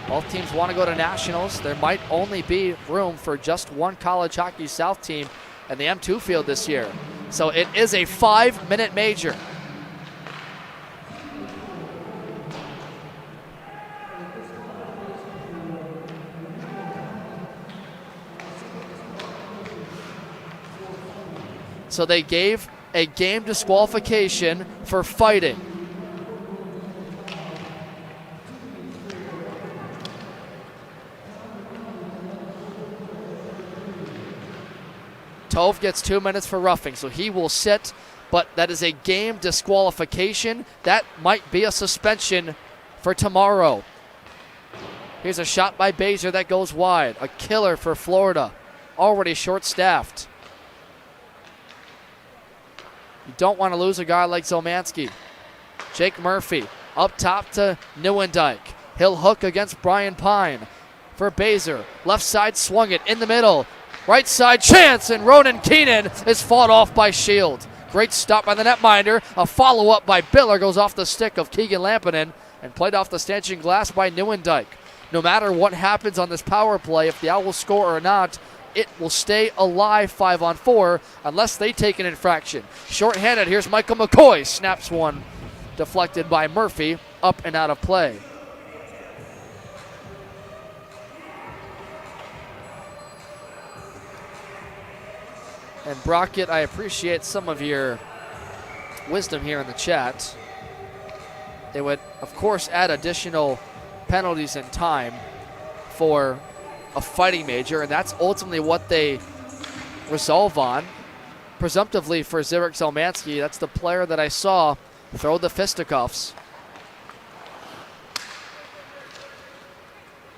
Both teams want to go to nationals. There might only be room for just one College Hockey South team in the M2 field this year. So it is a 5-minute major. So they gave a game disqualification for fighting. Tove gets 2 minutes for roughing, so he will sit, but that is a game disqualification. That might be a suspension for tomorrow. Here's a shot by Baser that goes wide. A killer for Florida, already short-staffed. You don't want to lose a guy like Zelmansky. Jake Murphy up top to Neuendijk. He'll hook against Brian Pine for Baser. Left side swung it in the middle. Right side chance, and Ronan Keenan is fought off by Shield. Great stop by the netminder. A follow-up by Biller goes off the stick of Keegan Lampinen and played off the stanchion glass by Neuendijk. No matter what happens on this power play, if the Owls score or not, it will stay alive 5-on-4 unless they take an infraction. Short-handed, here's Michael McCoy. Snaps one, deflected by Murphy, up and out of play. And Brockett, I appreciate some of your wisdom here in the chat. They would, of course, add additional penalties in time for a fighting major, and that's ultimately what they resolve on. Presumptively for Zarek Zelmansky, that's the player that I saw throw the fisticuffs.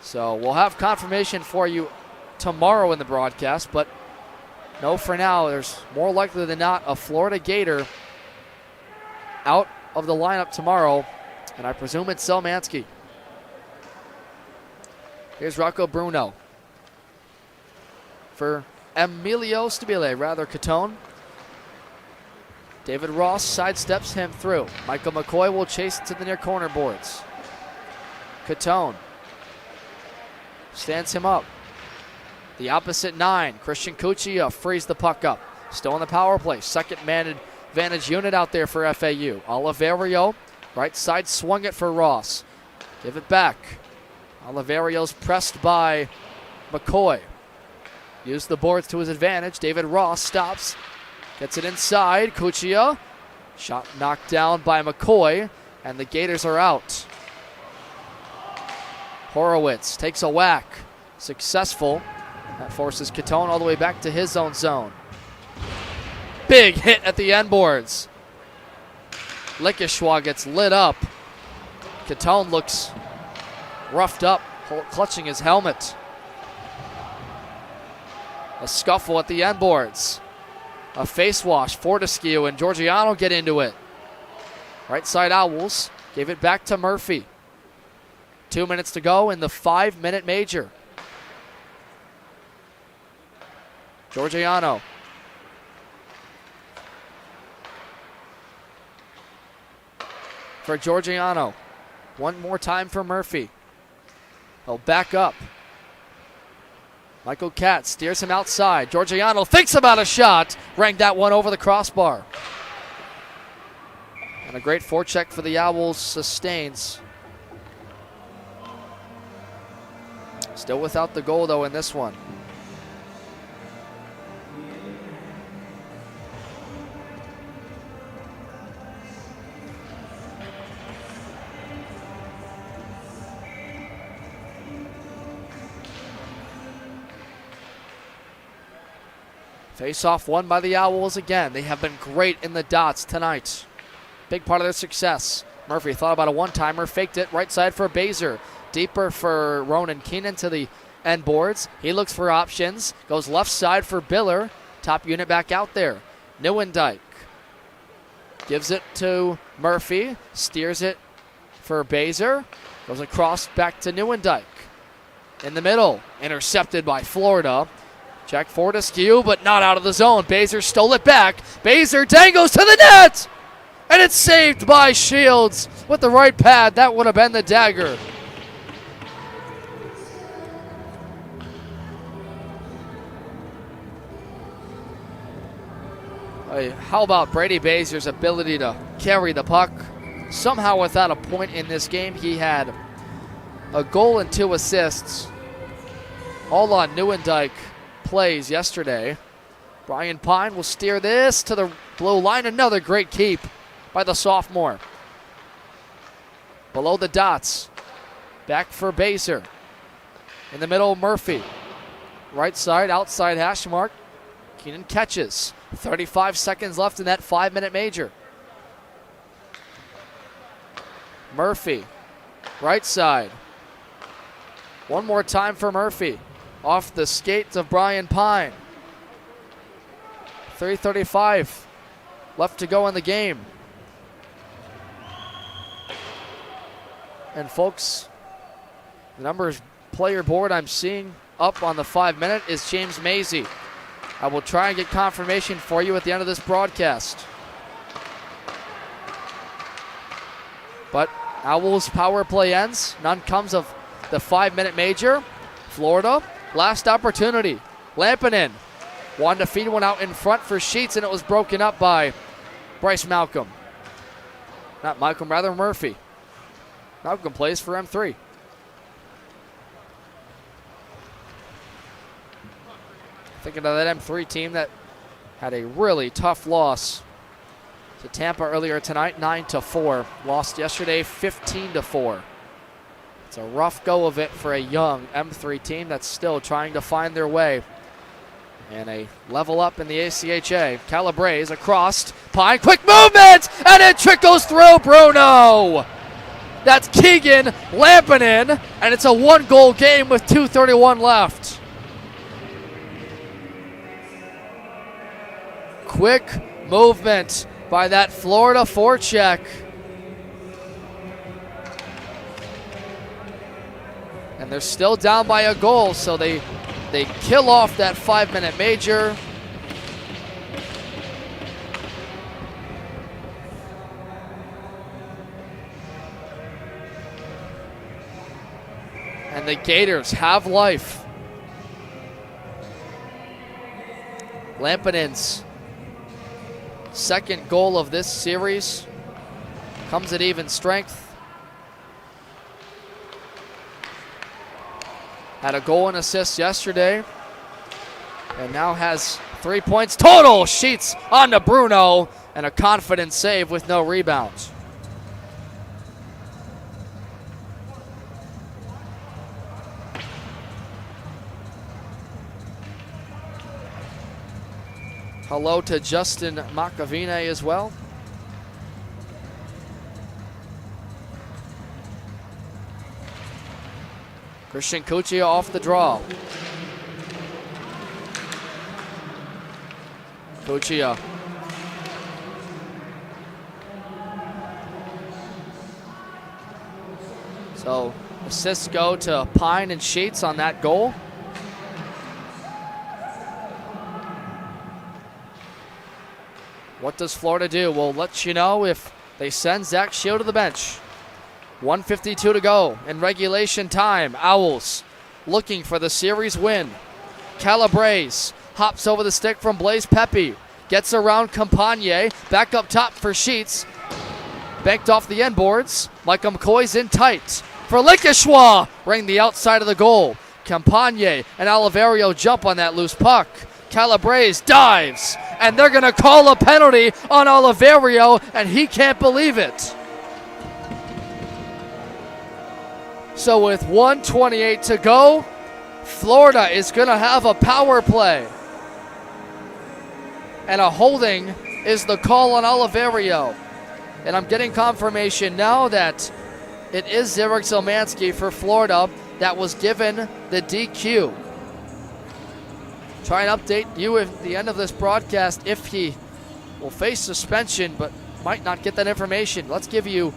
So we'll have confirmation for you tomorrow in the broadcast, but no, for now, there's more likely than not a Florida Gator out of the lineup tomorrow, and I presume it's Zelmansky. Here's Rocco Bruno for Emilio Stabile, rather Raton. David Ross sidesteps him through. Michael McCoy will chase it to the near corner boards. Raton stands him up. The opposite 9, Christian Cuccia frees the puck up. Still on the power play. Second man advantage unit out there for FAU. Oliverio, right side, swung it for Ross. Give it back. Oliverio's pressed by McCoy. Used the boards to his advantage. David Ross stops. Gets it inside. Cuccia. Shot knocked down by McCoy. And the Gators are out. Horowitz takes a whack. Successful. That forces Raton all the way back to his own zone. Big hit at the end boards. Lickeshwa gets lit up. Raton looks roughed up, clutching his helmet. A scuffle at the end boards. A face wash. Fortescue and Georgiano get into it. Right side Owls. Gave it back to Murphy. 2 minutes to go in the 5-minute major. Georgiano. For Georgiano. One more time for Murphy. He'll back up. Michael Katz steers him outside. Georgiano thinks about a shot. Rang that one over the crossbar. And a great forecheck for the Owls sustains. Still without the goal, though, in this one. Face-off won by the Owls again. They have been great in the dots tonight. Big part of their success. Murphy thought about a one-timer, faked it, right side for Baser. Deeper for Ronan Keenan to the end boards. He looks for options. Goes left side for Biller. Top unit back out there. Nieuwendyk gives it to Murphy. Steers it for Baser. Goes across back to Nieuwendyk. In the middle. Intercepted by Florida. Check Fortescue, but not out of the zone. Baser stole it back. Baser dangles to the net! And it's saved by Shields with the right pad. That would have been the dagger. How about Brady Baser's ability to carry the puck? Somehow without a point in this game, he had a goal and 2 assists. All on Nieuwendyk plays yesterday. Brian Pine will steer this to the blue line. Another great keep by the sophomore. Below the dots. Back for Baser. In the middle, Murphy. Right side, outside hash mark. Keenan catches. 35 seconds left in that 5-minute major. Murphy. Right side. One more time for Murphy. Off the skates of Brian Pine. 3:35 left to go in the game. And folks, the numbers player board I'm seeing up on the 5-minute is James Mazie. I will try and get confirmation for you at the end of this broadcast. But Owls power play ends. None comes of the 5-minute major. Florida, last opportunity. Lampinen wanted to feed one out in front for Sheets, and it was broken up by Bryce Malcolm. Not Malcolm, rather Murphy. Malcolm plays for M3. Thinking of that M3 team that had a really tough loss to Tampa earlier tonight, 9-4. Lost yesterday, 15-4. It's a rough go of it for a young M3 team that's still trying to find their way. And a level up in the ACHA. Calabrese across. Pine, quick movement! And it trickles through Bruno! That's Keegan Lampinen, and it's a 1-goal game with 2:31 left. Quick movement by that Florida forecheck. And they're still down by a goal, so they kill off that 5-minute major. And the Gators have life. Lampinen's second goal of this series comes at even strength. Had a goal and assist yesterday, and now has 3 points total. Sheets on to Bruno, and a confident save with no rebounds. Hello to Justin Macavine as well. Christian Cuccia off the draw. Cuccia. So assists go to Pine and Sheets on that goal. What does Florida do? We'll let you know if they send Zach Shield to the bench. 1:52 to go in regulation time. Owls looking for the series win. Calabrese hops over the stick from Blaise Pepe. Gets around Campagne. Back up top for Sheets. Banked off the end boards. Michael McCoy's in tight. For Likashwa. Ring the outside of the goal. Campagne and Oliverio jump on that loose puck. Calabrese dives. And they're going to call a penalty on Oliverio, and he can't believe it. So with 1:28 to go, Florida is going to have a power play. And a holding is the call on Oliverio. And I'm getting confirmation now that it is Zarek Zelmansky for Florida that was given the DQ. Try and update you at the end of this broadcast if he will face suspension, but might not get that information. Let's give you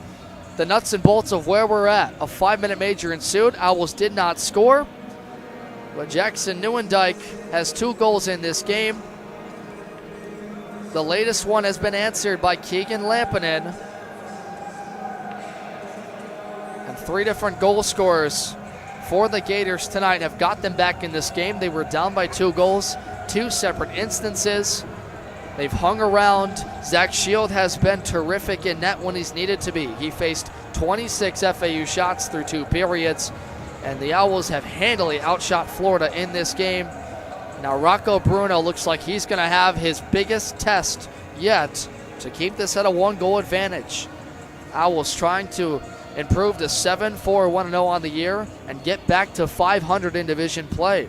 the nuts and bolts of where we're at. A 5-minute major ensued. Owls did not score, but Jackson Nieuwendyk has 2 goals in this game. The latest one has been answered by Keegan Lampinen. And 3 different goal scorers for the Gators tonight have got them back in this game. They were down by 2 goals, 2 separate instances. They've hung around. Zach Shield has been terrific in net when he's needed to be. He faced 26 FAU shots through 2 periods, and the Owls have handily outshot Florida in this game. Now Rocco Bruno looks like he's going to have his biggest test yet to keep this at a 1-goal advantage. Owls trying to improve to 7-4-1-0 on the year and get back to 500 in division play.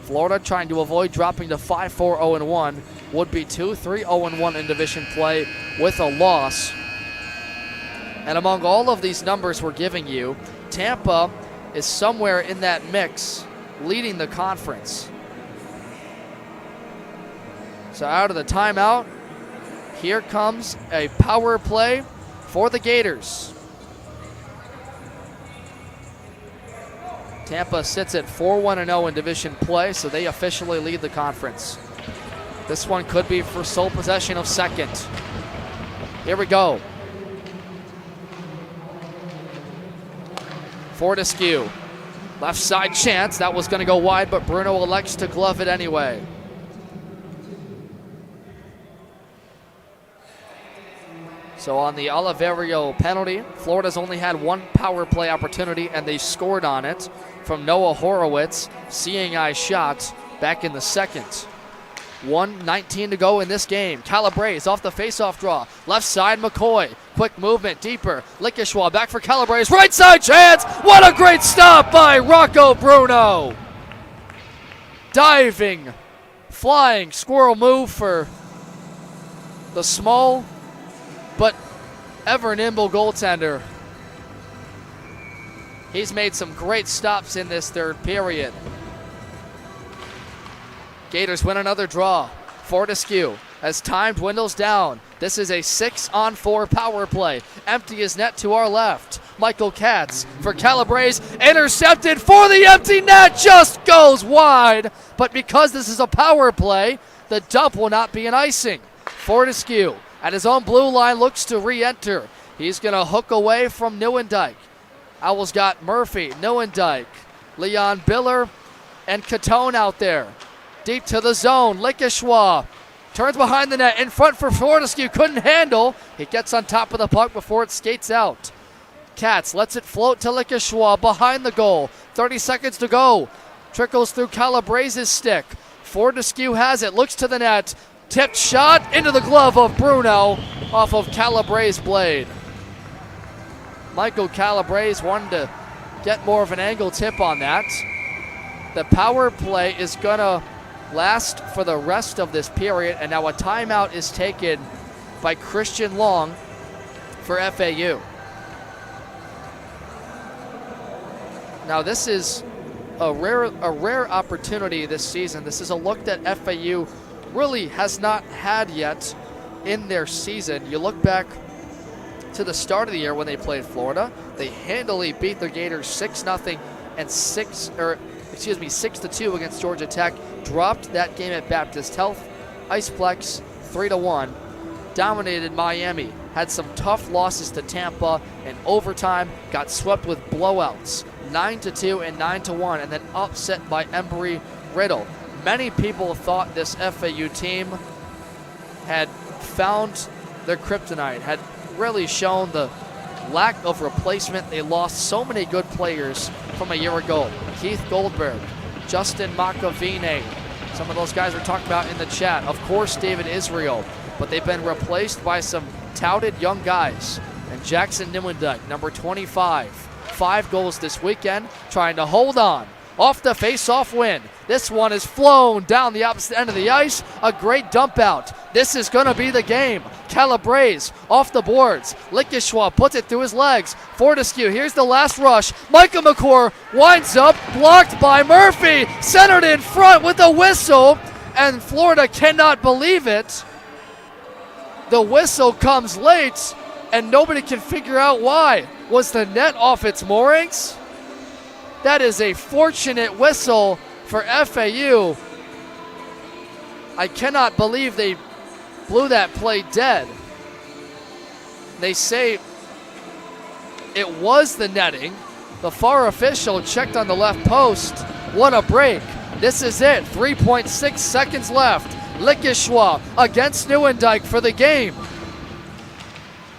Florida trying to avoid dropping to 5-4-0-1, would be 2-3-0-1 in division play with a loss. And among all of these numbers we're giving you, Tampa is somewhere in that mix, leading the conference. So out of the timeout, here comes a power play for the Gators. Tampa sits at 4-1-0 in division play, so they officially lead the conference. This one could be for sole possession of second. Here we go. Fortescue. Left side chance. That was going to go wide, but Bruno elects to glove it anyway. So on the Oliverio penalty, Florida's only had 1 power play opportunity, and they scored on it from Noah Horowitz. Seeing eye shot back in the second. 1:19 to go in this game. Calabrese off the faceoff draw. Left side, McCoy. Quick movement, deeper. Likashwa back for Calabrese. Right side chance. What a great stop by Rocco Bruno. Diving, flying squirrel move for the small but ever nimble goaltender. He's made some great stops in this third period. Gators win another draw. Fortescue, as time dwindles down. This is a 6-on-4 power play. Empty his net to our left. Michael Katz for Calabrese. Intercepted for the empty net. Just goes wide. But because this is a power play, the dump will not be an icing. Fortescue at his own blue line looks to re-enter. He's going to hook away from Nieuwendyk. Owls got Murphy, Nieuwendyk, Leon Biller, and Catone out there. Deep to the zone, Likashwa turns behind the net, in front for Fortescue, couldn't handle. He gets on top of the puck before it skates out. Katz lets it float to Likashwa behind the goal. 30 seconds to go. Trickles through Calabrese's stick. Fortescue has it, looks to the net. Tipped shot into the glove of Bruno off of Calabrese's blade. Michael Calabrese wanted to get more of an angle tip on that. The power play is going to last for the rest of this period, and now a timeout is taken by Christian Long for FAU. Now this is a rare opportunity this season. This is a look that FAU really has not had yet in their season. You look back to the start of the year when they played Florida. They handily beat the Gators 6-0 and 6-2 against Georgia Tech. Dropped that game at Baptist Health. Iceplex 3-1. Dominated Miami. Had some tough losses to Tampa in overtime. Got swept with blowouts, 9-2 and 9-1, and then upset by Embry-Riddle. Many people thought this FAU team had found their kryptonite, had really shown the lack of replacement. They lost so many good players from a year ago. Keith Goldberg, Justin Makavine, some of those guys we're talking about in the chat. Of course, David Israel, but they've been replaced by some touted young guys. And Jackson Nieuwendyk, number 25, 5 goals this weekend, trying to hold on. Off the face-off win. This one is flown down the opposite end of the ice. A great dump out. This is going to be the game. Calabrese off the boards. Lickishwa puts it through his legs. Fortescue, here's the last rush. Micah McCord winds up, blocked by Murphy. Centered in front with a whistle. And Florida cannot believe it. The whistle comes late, and nobody can figure out why. Was the net off its moorings? That is a fortunate whistle for FAU. I cannot believe they blew that play dead. They say it was the netting. The FAR official checked on the left post. What a break. This is it. 3.6 seconds left. Lickishwa against Nieuwendyk for the game.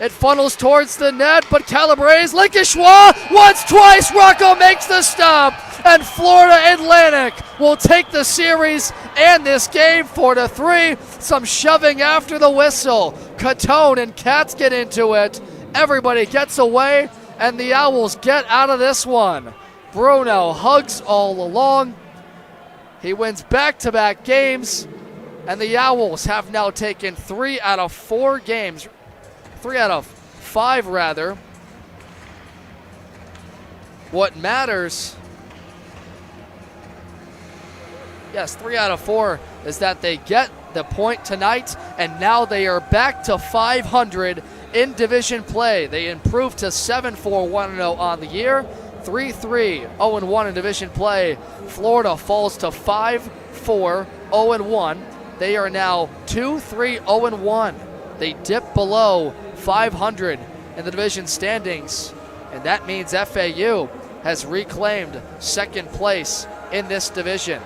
It funnels towards the net, but Calabrese, Lickishwa, once, twice, Rocco makes the stop, and Florida Atlantic will take the series and this game 4-3. Some shoving after the whistle. Catone and Katz get into it. Everybody gets away, and the Owls get out of this one. Bruno hugs all along. He wins back-to-back games, and the Owls have now taken 3 out of 4 games. 3 out of 5, rather. What matters, yes, 3 out of 4, is that they get the point tonight, and now they are back to 500 in division play. They improved to 7-4-1-0 on the year, 3-3-0-1 in division play. Florida falls to 5-4-0-1. They are now 2-3-0-1. They dip below 500 in the division standings, and that means FAU has reclaimed second place in this division.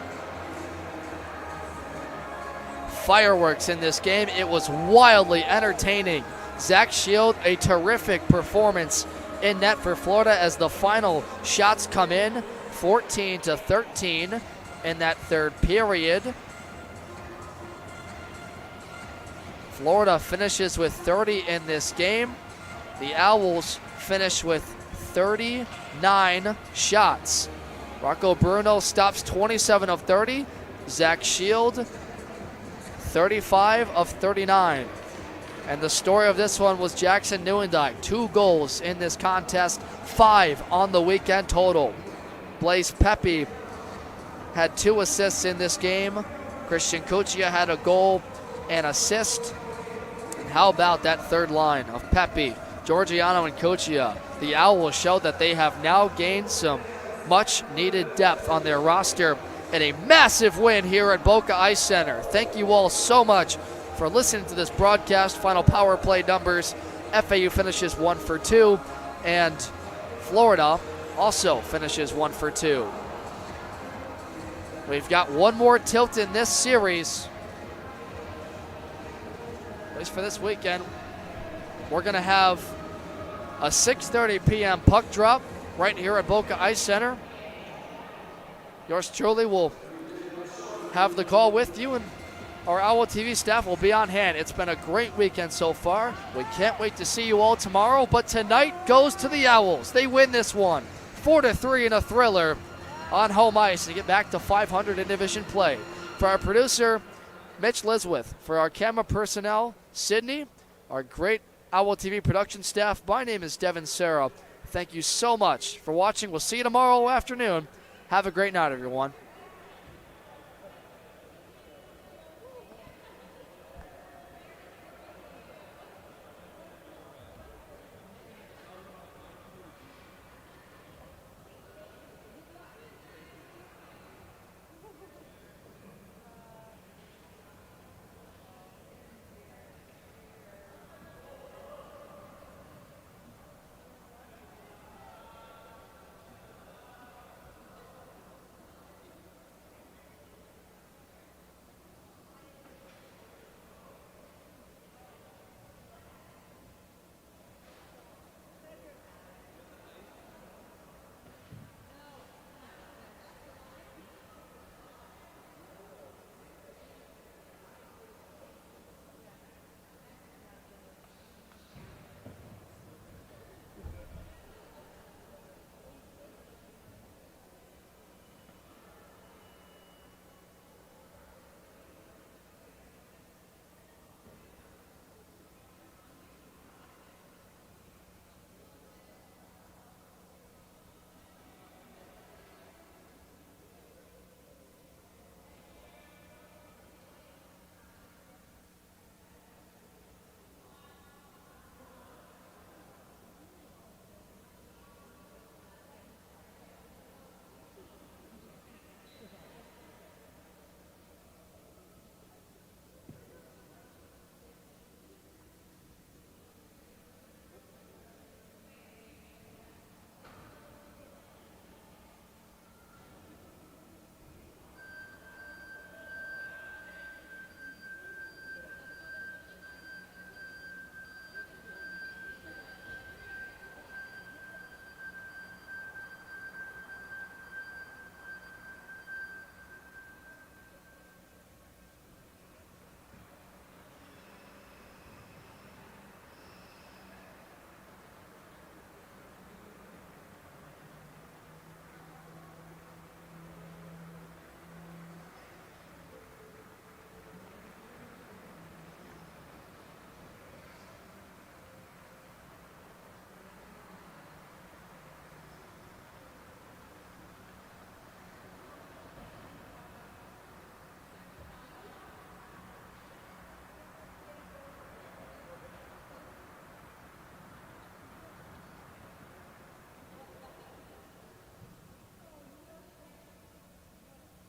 Fireworks in this game. It was wildly entertaining. Zach Shield, a terrific performance in net for Florida as the final shots come in, 14-13 in that third period. Florida finishes with 30 in this game. The Owls finish with 39 shots. Rocco Bruno stops 27 of 30. Zach Shield, 35 of 39. And the story of this one was Jackson Nieuwendyk. 2 goals in this contest, 5 on the weekend total. Blaise Pepe had 2 assists in this game. Christian Cuccia had a goal and assist. How about that third line of Pepe, Georgiano, and Cuccia? The Owls show that they have now gained some much-needed depth on their roster in a massive win here at Boca Ice Center. Thank you all so much for listening to this broadcast. Final power play numbers: FAU finishes 1-for-2, and Florida also finishes 1-for-2. We've got one more tilt in this series. At least for this weekend, we're going to have a 6:30 p.m. puck drop right here at Boca Ice Center. Yours truly will have the call with you, and our Owl TV staff will be on hand. It's been a great weekend so far. We can't wait to see you all tomorrow, but tonight goes to the Owls. They win this one 4-3 in a thriller on home ice to get back to 500 in division play. For our producer, Mitch Liswith, for our camera personnel, Sydney, our great Owl TV production staff, my name is Devin Serra. Thank you so much for watching. We'll see you tomorrow afternoon. Have a great night, everyone.